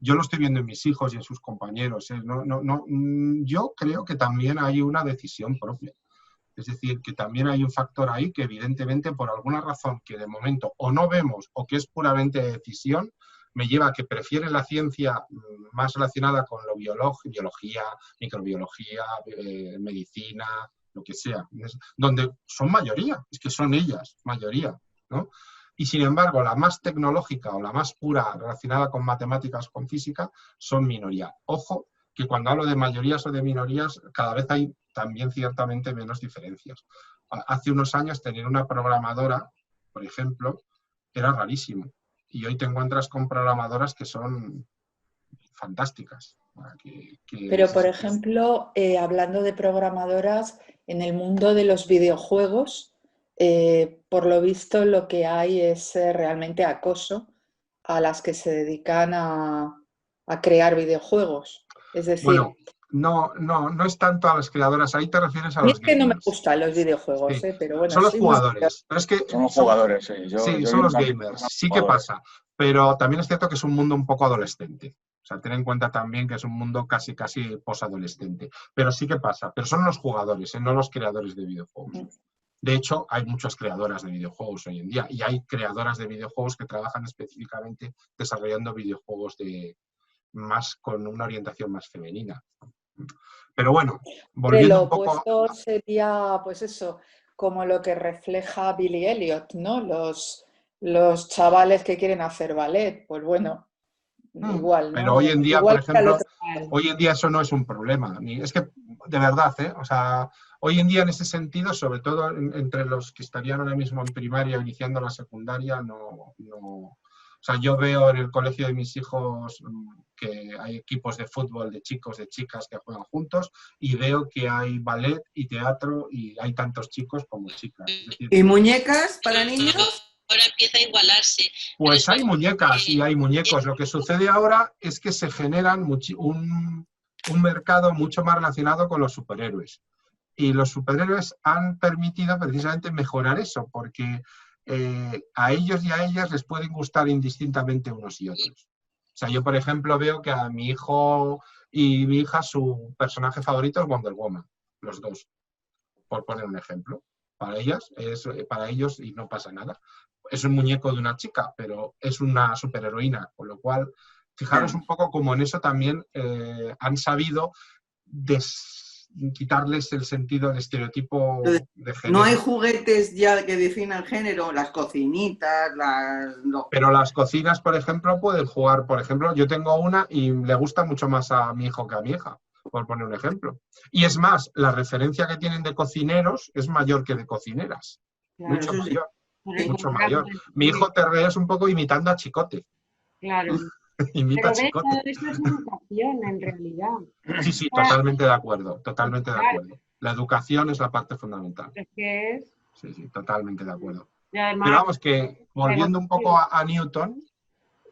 Yo lo estoy viendo en mis hijos y en sus compañeros. Yo creo que también hay una decisión propia. Es decir, que también hay un factor ahí que evidentemente por alguna razón que de momento o no vemos o que es puramente decisión, me lleva a que prefieren la ciencia más relacionada con lo biología, microbiología, medicina, lo que sea, donde son mayoría, es que son ellas, mayoría, ¿no? Y sin embargo, la más tecnológica o la más pura relacionada con matemáticas, con física, son minoría. Ojo, que cuando hablo de mayorías o de minorías, cada vez hay también ciertamente menos diferencias. Hace unos años tener una programadora, por ejemplo, era rarísimo. Y hoy te encuentras con programadoras que son fantásticas. Pero, por ejemplo, hablando de programadoras, en el mundo de los videojuegos, por lo visto lo que hay es realmente acoso a las que se dedican a crear videojuegos. Es decir... Bueno, no es tanto a las creadoras, ahí te refieres a los gamers. Es que no me gustan los videojuegos, sí. Pero bueno... Son los jugadores. Pero es que son los jugadores, sí. Son los gamers, sí que pasa. Pero también es cierto que es un mundo un poco adolescente. O sea, ten en cuenta también que es un mundo casi posadolescente. Pero sí que pasa. Pero son los jugadores, no los creadores de videojuegos. De hecho, hay muchas creadoras de videojuegos hoy en día. Y hay creadoras de videojuegos que trabajan específicamente desarrollando videojuegos más con una orientación más femenina. Pero bueno, volviendo un poco... Lo opuesto sería, pues eso, como lo que refleja Billy Elliot, ¿no? Los chavales que quieren hacer ballet, pues bueno, igual, ¿no? Pero hoy en día, por ejemplo, hoy en día eso no es un problema. Es que, de verdad, o sea, hoy en día en ese sentido, sobre todo entre los que estarían ahora mismo en primaria o iniciando la secundaria, no... O sea, yo veo en el colegio de mis hijos que hay equipos de fútbol de chicos, de chicas que juegan juntos y veo que hay ballet y teatro y hay tantos chicos como chicas. Es decir, ¿y muñecas para niños? Ahora empieza a igualarse. Pues hay muñecas y hay muñecos. Lo que sucede ahora es que se generan un mercado mucho más relacionado con los superhéroes. Y los superhéroes han permitido precisamente mejorar eso, porque... a ellos y a ellas les pueden gustar indistintamente unos y otros. O sea, yo por ejemplo veo que a mi hijo y mi hija su personaje favorito es Wonder Woman, los dos, por poner un ejemplo. Para ellos y no pasa nada. Es un muñeco de una chica, pero es una superheroína, con lo cual fijaros un poco como en eso también han sabido quitarles el sentido del estereotipo de género. No hay juguetes ya que definan género, las cocinitas, Pero las cocinas, por ejemplo, pueden jugar, por ejemplo, yo tengo una y le gusta mucho más a mi hijo que a mi hija. por poner un ejemplo. Y es más, la referencia que tienen de cocineros es mayor que de cocineras. Claro, Mucho mayor. Por Mucho el mayor. contraste. Mi hijo te ríes un poco imitando a Chicote. Claro. Imita a Pero ves, Chicote. todo esto es educación en realidad. Sí, sí, totalmente de acuerdo. Totalmente de acuerdo. La educación es la parte fundamental. Es que es... Sí, sí, totalmente de acuerdo. Y además, Pero vamos, que volviendo un poco a Newton,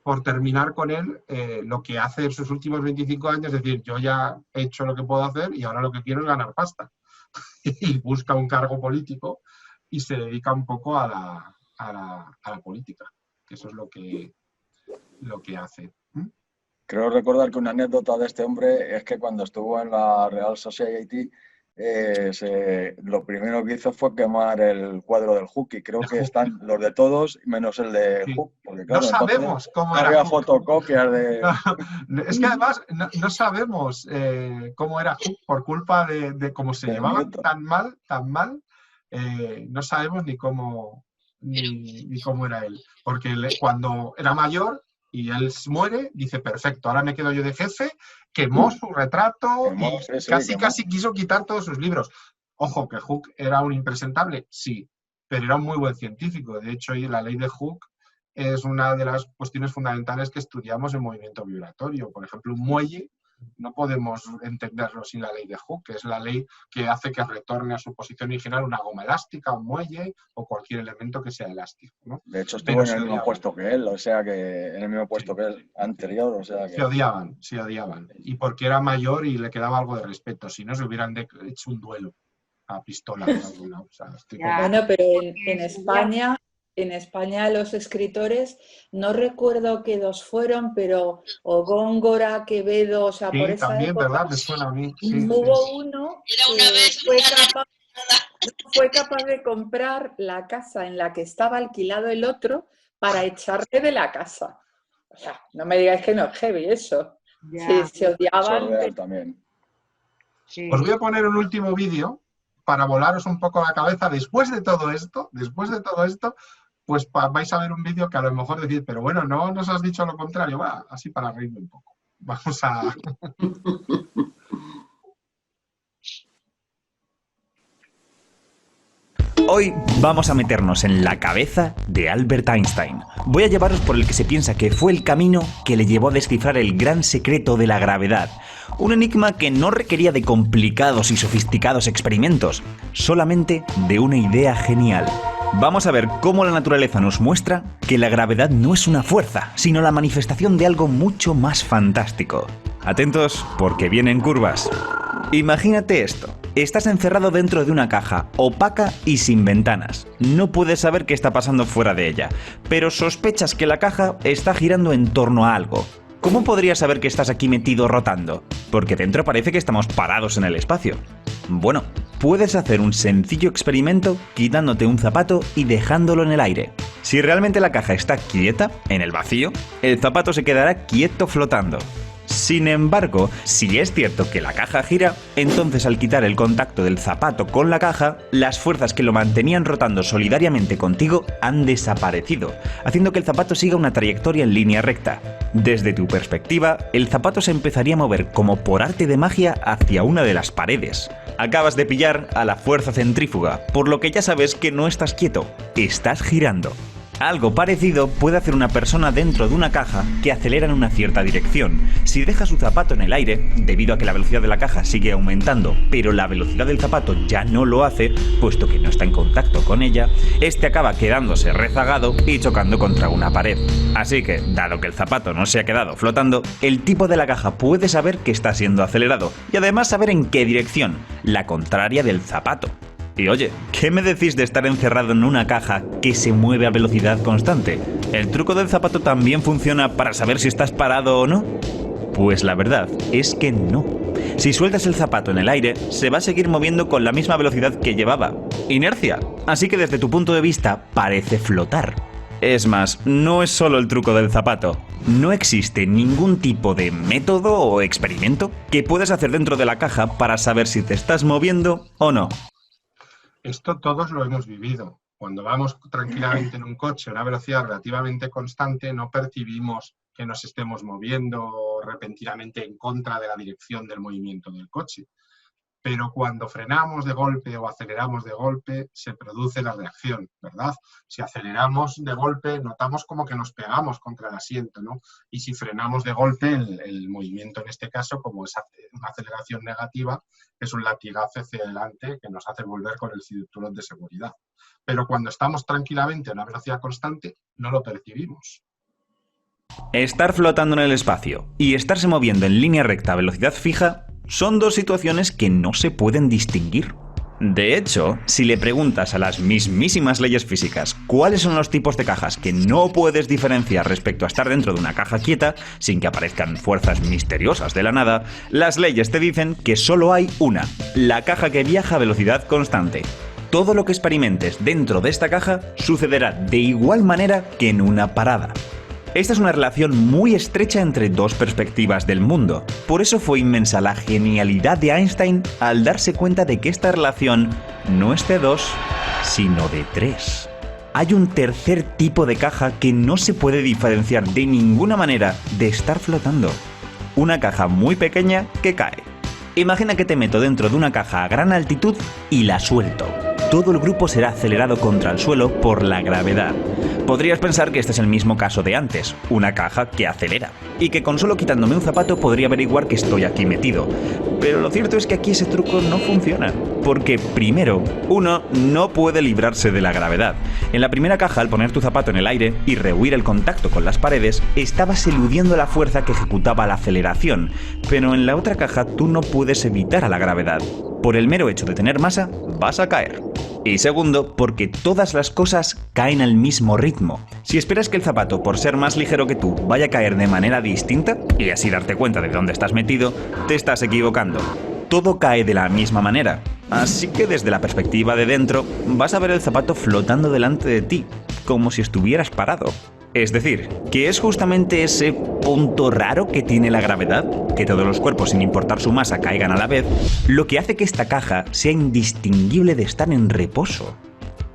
por terminar con él, lo que hace en sus últimos 25 años, es decir, yo ya he hecho lo que puedo hacer y ahora lo que quiero es ganar pasta. Y busca un cargo político y se dedica un poco a la política, que eso es lo que hace. Creo recordar que una anécdota de este hombre es que cuando estuvo en la Real Society, lo primero que hizo fue quemar el cuadro del Hooke, y creo que están los de todos menos el de Sí. Hooke. Porque, claro, No sabemos cómo no era había Hooke. fotocopias de... Es que además no sabemos cómo era Hooke por culpa de cómo se llevaban tan mal, no sabemos ni cómo era él. Porque cuando era mayor y él muere, dice, perfecto, ahora me quedo yo de jefe, quemó su retrato y casi quiso quitar todos sus libros. Ojo, que Hooke era un impresentable, sí, pero era un muy buen científico. De hecho, la ley de Hooke es una de las cuestiones fundamentales que estudiamos en movimiento vibratorio. Por ejemplo, un muelle no podemos entenderlo sin la ley de Hooke, que es la ley que hace que retorne a su posición original una goma elástica, un muelle o cualquier elemento que sea elástico, ¿no? De hecho, estuvo en el mismo puesto que él, o sea que en el mismo puesto que él anterior, o sea que... Se odiaban. Y porque era mayor y le quedaba algo de respeto, si no se hubieran hecho un duelo a pistola. O sea, bueno, pero en España los escritores, no recuerdo qué dos fueron, pero o Góngora, Quevedo, o sea, sí, por esa también, época, ¿verdad? Me suena a mí. Sí, hubo uno que fue capaz de comprar la casa en la que estaba alquilado el otro para echarle de la casa. O sea, no me digáis que no es heavy eso. Ya. Se odiaban. Eso es real también. Sí. Os voy a poner un último vídeo para volaros un poco la cabeza después de todo esto, pues vais a ver un vídeo que a lo mejor decís, pero bueno, no nos has dicho lo contrario, va, así para reírme un poco. Vamos a... Hoy vamos a meternos en la cabeza de Albert Einstein. Voy a llevaros por el que se piensa que fue el camino que le llevó a descifrar el gran secreto de la gravedad. Un enigma que no requería de complicados y sofisticados experimentos, solamente de una idea genial. Vamos a ver cómo la naturaleza nos muestra que la gravedad no es una fuerza, sino la manifestación de algo mucho más fantástico. Atentos, porque vienen curvas. Imagínate esto. Estás encerrado dentro de una caja, opaca y sin ventanas. No puedes saber qué está pasando fuera de ella, pero sospechas que la caja está girando en torno a algo. ¿Cómo podrías saber que estás aquí metido rotando? Porque dentro parece que estamos parados en el espacio. Bueno, puedes hacer un sencillo experimento quitándote un zapato y dejándolo en el aire. Si realmente la caja está quieta, en el vacío, el zapato se quedará quieto flotando. Sin embargo, si es cierto que la caja gira, entonces al quitar el contacto del zapato con la caja, las fuerzas que lo mantenían rotando solidariamente contigo han desaparecido, haciendo que el zapato siga una trayectoria en línea recta. Desde tu perspectiva, el zapato se empezaría a mover como por arte de magia hacia una de las paredes. Acabas de pillar a la fuerza centrífuga, por lo que ya sabes que no estás quieto, estás girando. Algo parecido puede hacer una persona dentro de una caja que acelera en una cierta dirección. Si deja su zapato en el aire, debido a que la velocidad de la caja sigue aumentando, pero la velocidad del zapato ya no lo hace, puesto que no está en contacto con ella, este acaba quedándose rezagado y chocando contra una pared. Así que, dado que el zapato no se ha quedado flotando, el tipo de la caja puede saber que está siendo acelerado y además saber en qué dirección, la contraria del zapato. Y oye, ¿qué me decís de estar encerrado en una caja que se mueve a velocidad constante? ¿El truco del zapato también funciona para saber si estás parado o no? Pues la verdad es que no. Si sueltas el zapato en el aire, se va a seguir moviendo con la misma velocidad que llevaba. Inercia. Así que desde tu punto de vista, parece flotar. Es más, no es solo el truco del zapato. No existe ningún tipo de método o experimento que puedas hacer dentro de la caja para saber si te estás moviendo o no. Esto todos lo hemos vivido. Cuando vamos tranquilamente en un coche a una velocidad relativamente constante, no percibimos que nos estemos moviendo yendo repentinamente en contra de la dirección del movimiento del coche. Pero cuando frenamos de golpe o aceleramos de golpe, se produce la reacción, ¿verdad? Si aceleramos de golpe, notamos como que nos pegamos contra el asiento, ¿no? Y si frenamos de golpe, el movimiento en este caso, como es una aceleración negativa, es un latigazo hacia adelante que nos hace volver con el cinturón de seguridad. Pero cuando estamos tranquilamente a una velocidad constante, no lo percibimos. Estar flotando en el espacio y estarse moviendo en línea recta a velocidad fija son dos situaciones que no se pueden distinguir. De hecho, si le preguntas a las mismísimas leyes físicas cuáles son los tipos de cajas que no puedes diferenciar respecto a estar dentro de una caja quieta, sin que aparezcan fuerzas misteriosas de la nada, las leyes te dicen que solo hay una, la caja que viaja a velocidad constante. Todo lo que experimentes dentro de esta caja sucederá de igual manera que en una parada. Esta es una relación muy estrecha entre dos perspectivas del mundo. Por eso fue inmensa la genialidad de Einstein al darse cuenta de que esta relación no es de dos, sino de tres. Hay un tercer tipo de caja que no se puede diferenciar de ninguna manera de estar flotando. Una caja muy pequeña que cae. Imagina que te meto dentro de una caja a gran altitud y la suelto. Todo el grupo será acelerado contra el suelo por la gravedad. Podrías pensar que este es el mismo caso de antes, una caja que acelera, y que con solo quitándome un zapato podría averiguar que estoy aquí metido. Pero lo cierto es que aquí ese truco no funciona, porque primero, uno no puede librarse de la gravedad. En la primera caja, al poner tu zapato en el aire y rehuir el contacto con las paredes, estabas eludiendo la fuerza que ejecutaba la aceleración, pero en la otra caja tú no puedes evitar a la gravedad. Por el mero hecho de tener masa, vas a caer. Y segundo, porque todas las cosas caen al mismo ritmo. Si esperas que el zapato, por ser más ligero que tú, vaya a caer de manera distinta, y así darte cuenta de dónde estás metido, te estás equivocando. Todo cae de la misma manera. Así que desde la perspectiva de dentro, vas a ver el zapato flotando delante de ti, como si estuvieras parado. Es decir, que es justamente ese punto raro que tiene la gravedad, que todos los cuerpos sin importar su masa caigan a la vez, lo que hace que esta caja sea indistinguible de estar en reposo.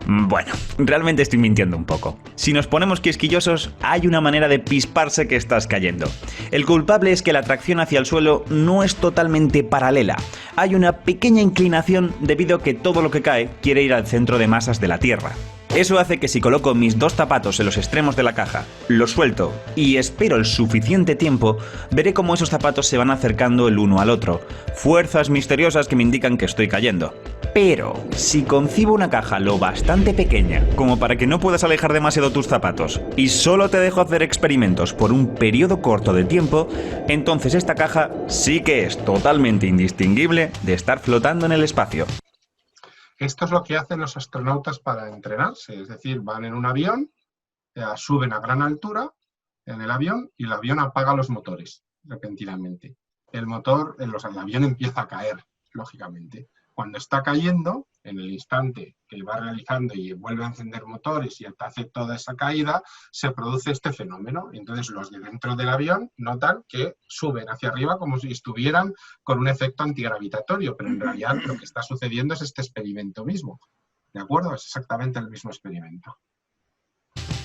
Bueno, realmente estoy mintiendo un poco. Si nos ponemos quisquillosos, hay una manera de pisparse que estás cayendo. El culpable es que la tracción hacia el suelo no es totalmente paralela. Hay una pequeña inclinación debido a que todo lo que cae quiere ir al centro de masas de la Tierra. Eso hace que si coloco mis dos zapatos en los extremos de la caja, los suelto y espero el suficiente tiempo, veré cómo esos zapatos se van acercando el uno al otro. Fuerzas misteriosas que me indican que estoy cayendo. Pero, si concibo una caja lo bastante pequeña como para que no puedas alejar demasiado tus zapatos y solo te dejo hacer experimentos por un periodo corto de tiempo, entonces esta caja sí que es totalmente indistinguible de estar flotando en el espacio. Esto es lo que hacen los astronautas para entrenarse, es decir, van en un avión, suben a gran altura en el avión y el avión apaga los motores repentinamente. El avión empieza a caer, lógicamente. Cuando está cayendo, en el instante que va realizando y vuelve a encender motores y hace toda esa caída, se produce este fenómeno. Entonces los de dentro del avión notan que suben hacia arriba como si estuvieran con un efecto antigravitatorio, pero en realidad lo que está sucediendo es este experimento mismo. ¿De acuerdo? Es exactamente el mismo experimento.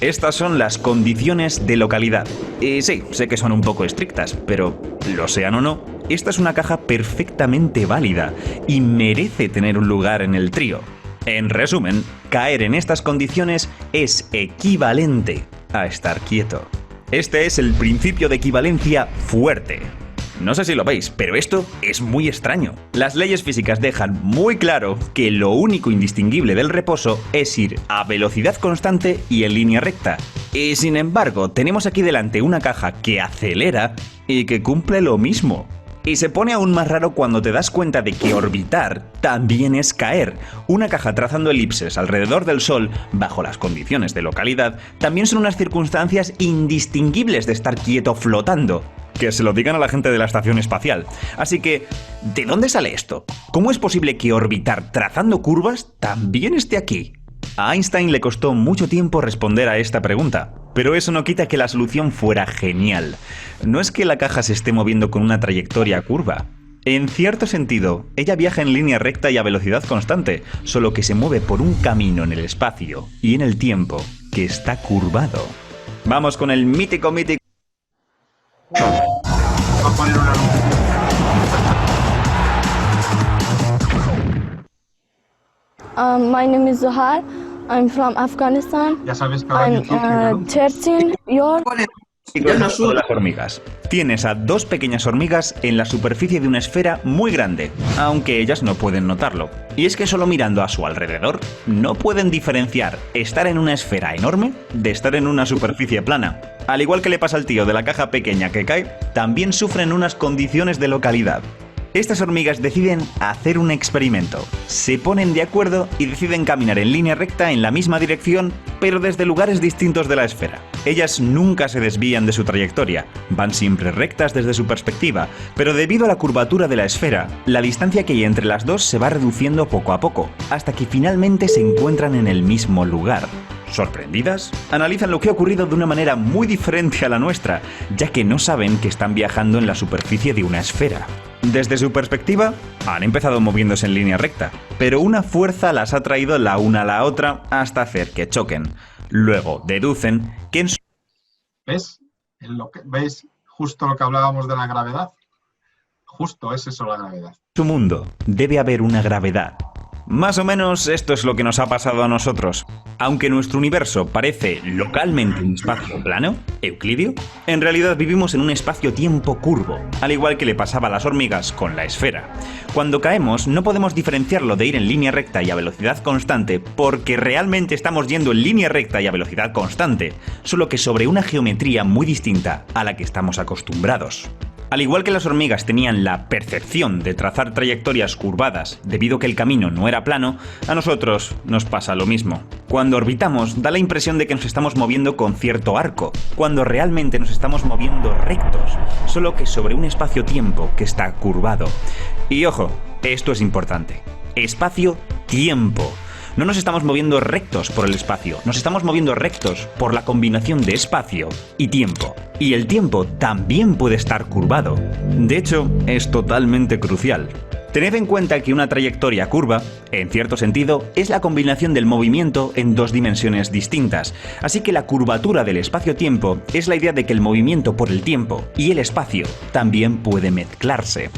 Estas son las condiciones de localidad. Y sí, sé que son un poco estrictas, pero lo sean o no, esta es una caja perfectamente válida y merece tener un lugar en el trío. En resumen, caer en estas condiciones es equivalente a estar quieto. Este es el principio de equivalencia fuerte. No sé si lo veis, pero esto es muy extraño. Las leyes físicas dejan muy claro que lo único indistinguible del reposo es ir a velocidad constante y en línea recta. Y sin embargo, tenemos aquí delante una caja que acelera y que cumple lo mismo. Y se pone aún más raro cuando te das cuenta de que orbitar también es caer. Una caja trazando elipses alrededor del Sol, bajo las condiciones de localidad, también son unas circunstancias indistinguibles de estar quieto flotando. Que se lo digan a la gente de la estación espacial. Así que, ¿de dónde sale esto? ¿Cómo es posible que orbitar trazando curvas también esté aquí? A Einstein le costó mucho tiempo responder a esta pregunta, pero eso no quita que la solución fuera genial. No es que la caja se esté moviendo con una trayectoria curva. En cierto sentido, ella viaja en línea recta y a velocidad constante, solo que se mueve por un camino en el espacio y en el tiempo que está curvado. Vamos con el mítico My name is Zohar. I'm from Afghanistan. Ya sabes que ahora I'm YouTube tiene anuncios. 13 years. Y con esto de las hormigas. Tienes a dos pequeñas hormigas en la superficie de una esfera muy grande, aunque ellas no pueden notarlo. Y es que solo mirando a su alrededor, no pueden diferenciar estar en una esfera enorme de estar en una superficie plana. Al igual que le pasa al tío de la caja pequeña que cae, también sufren unas condiciones de localidad. Estas hormigas deciden hacer un experimento. Se ponen de acuerdo y deciden caminar en línea recta en la misma dirección, pero desde lugares distintos de la esfera. Ellas nunca se desvían de su trayectoria, van siempre rectas desde su perspectiva, pero debido a la curvatura de la esfera, la distancia que hay entre las dos se va reduciendo poco a poco, hasta que finalmente se encuentran en el mismo lugar. Sorprendidas, analizan lo que ha ocurrido de una manera muy diferente a la nuestra, ya que no saben que están viajando en la superficie de una esfera. Desde su perspectiva, han empezado moviéndose en línea recta, pero una fuerza las ha traído la una a la otra hasta hacer que choquen. Luego deducen que en su... ¿Ves justo lo que hablábamos de la gravedad? Justo es eso la gravedad. su mundo debe haber una gravedad. Más o menos esto es lo que nos ha pasado a nosotros. Aunque nuestro universo parece localmente un espacio plano, euclidio, en realidad vivimos en un espacio-tiempo curvo, al igual que le pasaba a las hormigas con la esfera. Cuando caemos no podemos diferenciarlo de ir en línea recta y a velocidad constante, porque realmente estamos yendo en línea recta y a velocidad constante, solo que sobre una geometría muy distinta a la que estamos acostumbrados. Al igual que las hormigas tenían la percepción de trazar trayectorias curvadas debido a que el camino no era plano, a nosotros nos pasa lo mismo. Cuando orbitamos da la impresión de que nos estamos moviendo con cierto arco, cuando realmente nos estamos moviendo rectos, solo que sobre un espacio-tiempo que está curvado. Y ojo, esto es importante. Espacio-tiempo. No nos estamos moviendo rectos por el espacio, nos estamos moviendo rectos por la combinación de espacio y tiempo. Y el tiempo también puede estar curvado. De hecho, es totalmente crucial. Tened en cuenta que una trayectoria curva, en cierto sentido, es la combinación del movimiento en dos dimensiones distintas. Así que la curvatura del espacio-tiempo es la idea de que el movimiento por el tiempo y el espacio también puede mezclarse.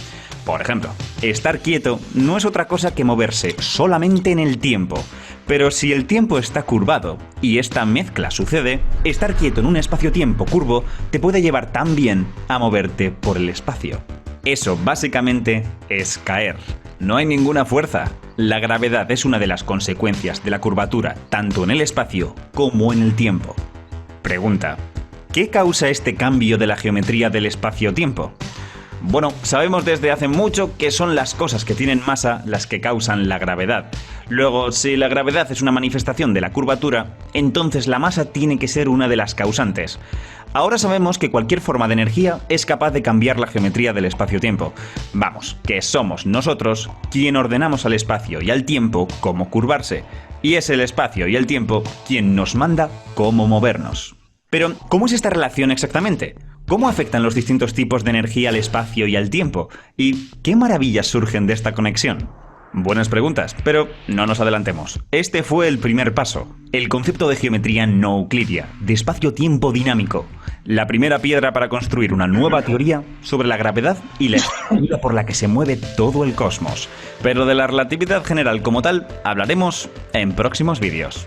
Por ejemplo, estar quieto no es otra cosa que moverse solamente en el tiempo. Pero si el tiempo está curvado y esta mezcla sucede, estar quieto en un espacio-tiempo curvo te puede llevar también a moverte por el espacio. Eso básicamente es caer. No hay ninguna fuerza. La gravedad es una de las consecuencias de la curvatura, tanto en el espacio como en el tiempo. Pregunta: ¿qué causa este cambio de la geometría del espacio-tiempo? Bueno, sabemos desde hace mucho que son las cosas que tienen masa las que causan la gravedad. Luego, si la gravedad es una manifestación de la curvatura, entonces la masa tiene que ser una de las causantes. Ahora sabemos que cualquier forma de energía es capaz de cambiar la geometría del espacio-tiempo. Vamos, que somos nosotros quien ordenamos al espacio y al tiempo cómo curvarse. Y es el espacio y el tiempo quien nos manda cómo movernos. Pero, ¿cómo es esta relación exactamente? ¿Cómo afectan los distintos tipos de energía al espacio y al tiempo? ¿Y qué maravillas surgen de esta conexión? Buenas preguntas, pero no nos adelantemos. Este fue el primer paso, el concepto de geometría no euclidia, de espacio-tiempo dinámico. La primera piedra para construir una nueva teoría sobre la gravedad y la estructura por la que se mueve todo el cosmos. Pero de la relatividad general como tal, hablaremos en próximos vídeos.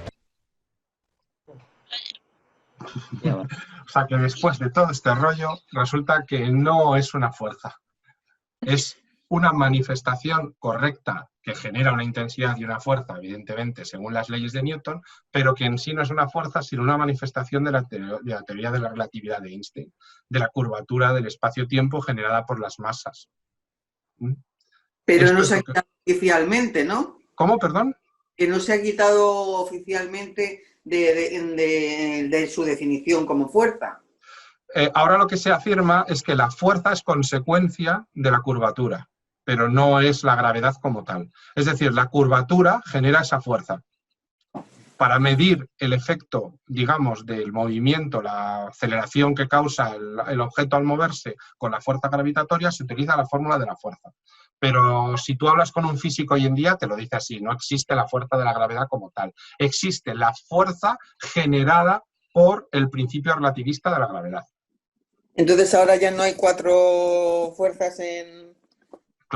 O sea que después de todo este rollo, resulta que no es una fuerza. Es una manifestación correcta que genera una intensidad y una fuerza, evidentemente, según las leyes de Newton, pero que en sí no es una fuerza, sino una manifestación de la teoría de la relatividad de Einstein, de la curvatura del espacio-tiempo generada por las masas. Pero no se ha quitado oficialmente, ¿no? ¿Cómo, perdón? Que no se ha quitado oficialmente de su definición como fuerza. Ahora lo que se afirma es que la fuerza es consecuencia de la curvatura, pero no es la gravedad como tal. Es decir, la curvatura genera esa fuerza. Para medir el efecto, digamos, del movimiento, la aceleración que causa el objeto al moverse con la fuerza gravitatoria, se utiliza la fórmula de la fuerza. Pero si tú hablas con un físico hoy en día, te lo dice así: no existe la fuerza de la gravedad como tal. Existe la fuerza generada por el principio relativista de la gravedad. Entonces ahora ya no hay cuatro fuerzas en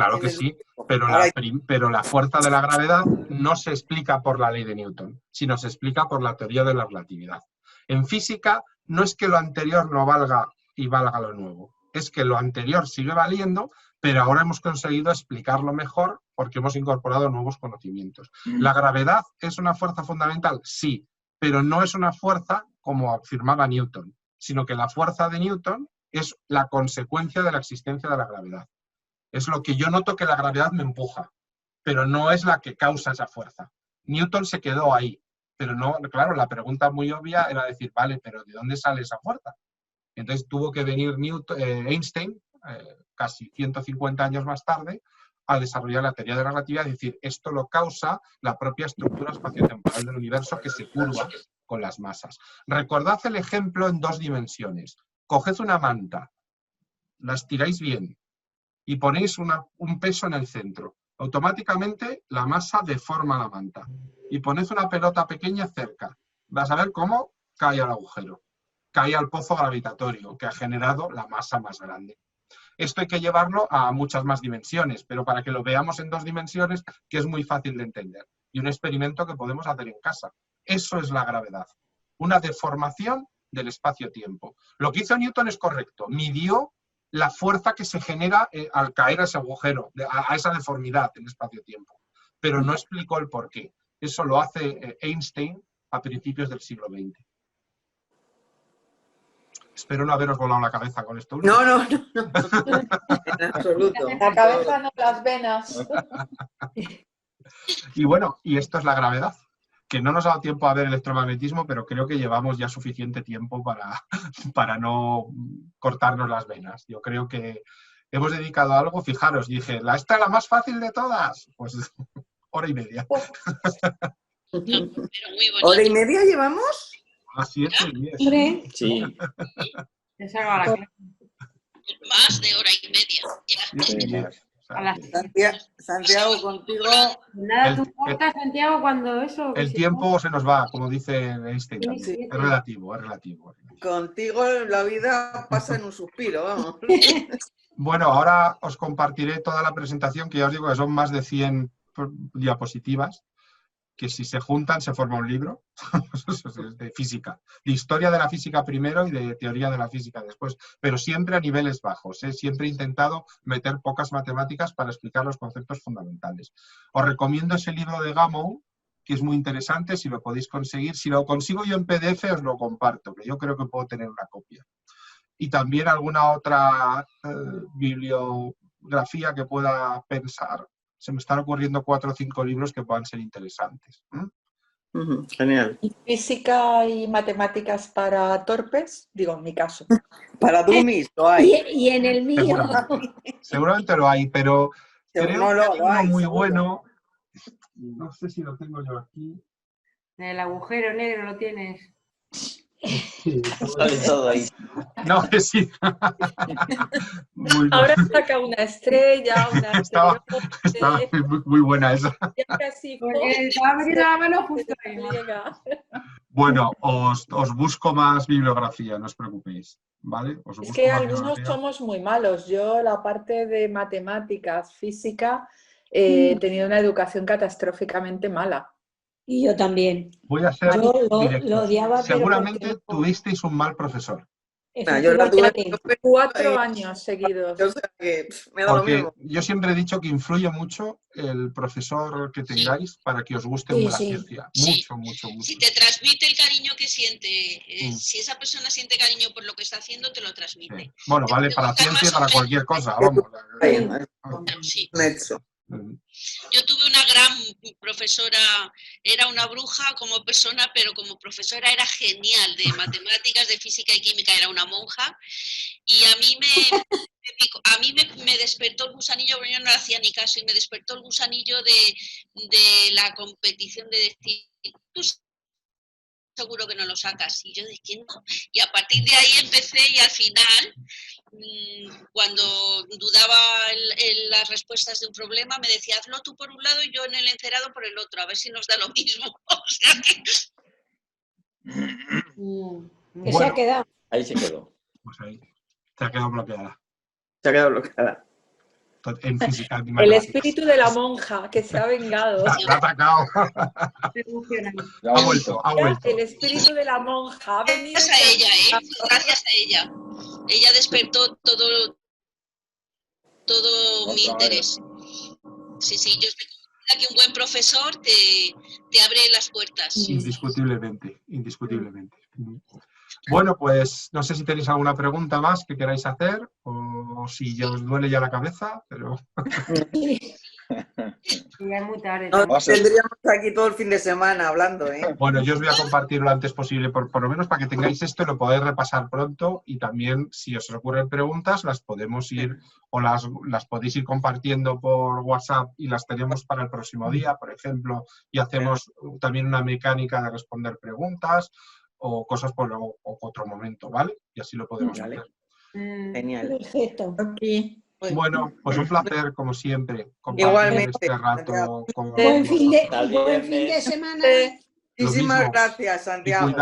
Claro que sí, pero la fuerza de la gravedad no se explica por la ley de Newton, sino se explica por la teoría de la relatividad. En física no es que lo anterior no valga y valga lo nuevo, es que lo anterior sigue valiendo, pero ahora hemos conseguido explicarlo mejor porque hemos incorporado nuevos conocimientos. ¿La gravedad es una fuerza fundamental? Sí, pero no es una fuerza como afirmaba Newton, sino que la fuerza de Newton es la consecuencia de la existencia de la gravedad. Es lo que yo noto que la gravedad me empuja, pero no es la que causa esa fuerza. Newton se quedó ahí, pero no, claro, la pregunta muy obvia era decir, vale, pero ¿de dónde sale esa fuerza? Entonces tuvo que venir Einstein, casi 150 años más tarde, a desarrollar la teoría de la relatividad, es decir, esto lo causa la propia estructura espaciotemporal del universo que se curva con las masas. Recordad el ejemplo en 2 dimensiones. Coged una manta, la estiráis bien y ponéis un peso en el centro. Automáticamente la masa deforma la manta. Y poned una pelota pequeña cerca. Vas a ver cómo cae al agujero. Cae al pozo gravitatorio que ha generado la masa más grande. Esto hay que llevarlo a muchas más dimensiones, pero para que lo veamos en 2 dimensiones, que es muy fácil de entender. Y un experimento que podemos hacer en casa. Eso es la gravedad. Una deformación del espacio-tiempo. Lo que hizo Newton es correcto. Midió la fuerza que se genera al caer a ese agujero, a esa deformidad del espacio-tiempo. Pero no explicó el porqué. Eso lo hace Einstein a principios del siglo XX. Espero no haberos volado la cabeza con esto último. No. En absoluto. La cabeza no, las venas. Y bueno, y esto es la gravedad. Que no nos ha dado tiempo a ver electromagnetismo, pero creo que llevamos ya suficiente tiempo para no cortarnos las venas. Yo creo que hemos dedicado a algo, fijaros, dije, esta es la más fácil de todas. Pues 1h30. ¿Hora y media llevamos? Así es, Hombre, sí. Más de 1h30. Santiago, contigo. Nada, tú cortas, Santiago, cuando eso. El tiempo se nos va, como dice Einstein. Sí. Es relativo. Contigo la vida pasa en un suspiro, vamos. Bueno, ahora os compartiré toda la presentación, que ya os digo que son más de 100 diapositivas, que si se juntan se forma un libro de física, de historia de la física primero y de teoría de la física después, pero siempre a niveles bajos. Siempre he intentado meter pocas matemáticas para explicar los conceptos fundamentales. Os recomiendo ese libro de Gamow, que es muy interesante, si lo podéis conseguir. Si lo consigo yo en PDF os lo comparto, que yo creo que puedo tener una copia. Y también alguna otra bibliografía que pueda pensar. Se me están ocurriendo 4 o 5 libros que puedan ser interesantes. Genial. ¿Y física y matemáticas para torpes? Digo, en mi caso. Para dummies lo hay. Y en el mío. Seguramente lo hay, pero creo no, que hay uno muy seguro. bueno. No sé si lo tengo yo aquí. El agujero negro lo tienes. Sí, sale todo ahí. No, que sí. Ahora saca una estrella, una Estaba muy buena esa. Ya casi porque estaba metiendo la mano justo ahí. Bueno, os busco más bibliografía, no os preocupéis, ¿vale? Es que algunos somos muy malos. Yo la parte de matemáticas, física, he tenido una educación catastróficamente mala. Y yo también. Voy a ser directo. Lo odiaba, seguramente pero tuvisteis un mal profesor. Yo la tuve 4 años seguidos. O sea que me da lo mismo. Yo siempre he dicho que influye mucho el profesor que tengáis para que os guste la ciencia. Mucho. Si te transmite el cariño que siente, si esa persona siente cariño por lo que está haciendo, te lo transmite. Sí. Bueno, vale para ciencia y para cualquier cosa, vamos. Sí. Mm. Yo tuve una gran profesora, era una bruja como persona, pero como profesora era genial, de matemáticas, de física y química, era una monja, y a mí me despertó el gusanillo, pero yo no le hacía ni caso, y me despertó el gusanillo de la competición, de decir, tú seguro que no lo sacas, y yo dije no, y a partir de ahí empecé, y al final, cuando dudaba en las respuestas de un problema, me decía, hazlo tú por un lado y yo en el encerado por el otro, a ver si nos da lo mismo. O sea que... que se ha quedado. Ahí se quedó. Pues ahí. Se ha quedado bloqueada. Se ha quedado bloqueada. en física. En El matemáticas. espíritu de la monja que se ha vengado. La ha atacado. Ya Ha vuelto, ha vuelto. El espíritu de la monja ha venido. Gracias a ella, ¿eh? Gracias a ella. Ella despertó todo mi interés. Sí, yo estoy convencida que un buen profesor te abre las puertas. Indiscutiblemente, indiscutiblemente. Bueno, pues no sé si tenéis alguna pregunta más que queráis hacer o si ya os duele ya la cabeza, pero... Ya es muy tarde. No, tendríamos aquí todo el fin de semana hablando, ¿eh? Bueno, yo os voy a compartir lo antes posible, por lo menos para que tengáis esto y lo podáis repasar pronto y también si os ocurren preguntas las podemos ir o las podéis ir compartiendo por WhatsApp y las tenemos para el próximo día, por ejemplo, y hacemos también una mecánica de responder preguntas o cosas por otro momento, ¿vale? Y así lo podemos hacer. Genial. Perfecto. Bueno, pues un placer, como siempre, compartir Igualmente. este rato con Buen fin vosotros. de semana. Muchísimas mismo. gracias, Y Santiago.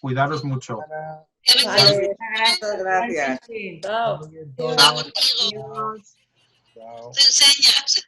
cuidaros mucho. Vale, muchas gracias. Chao. Contigo. Te enseñas.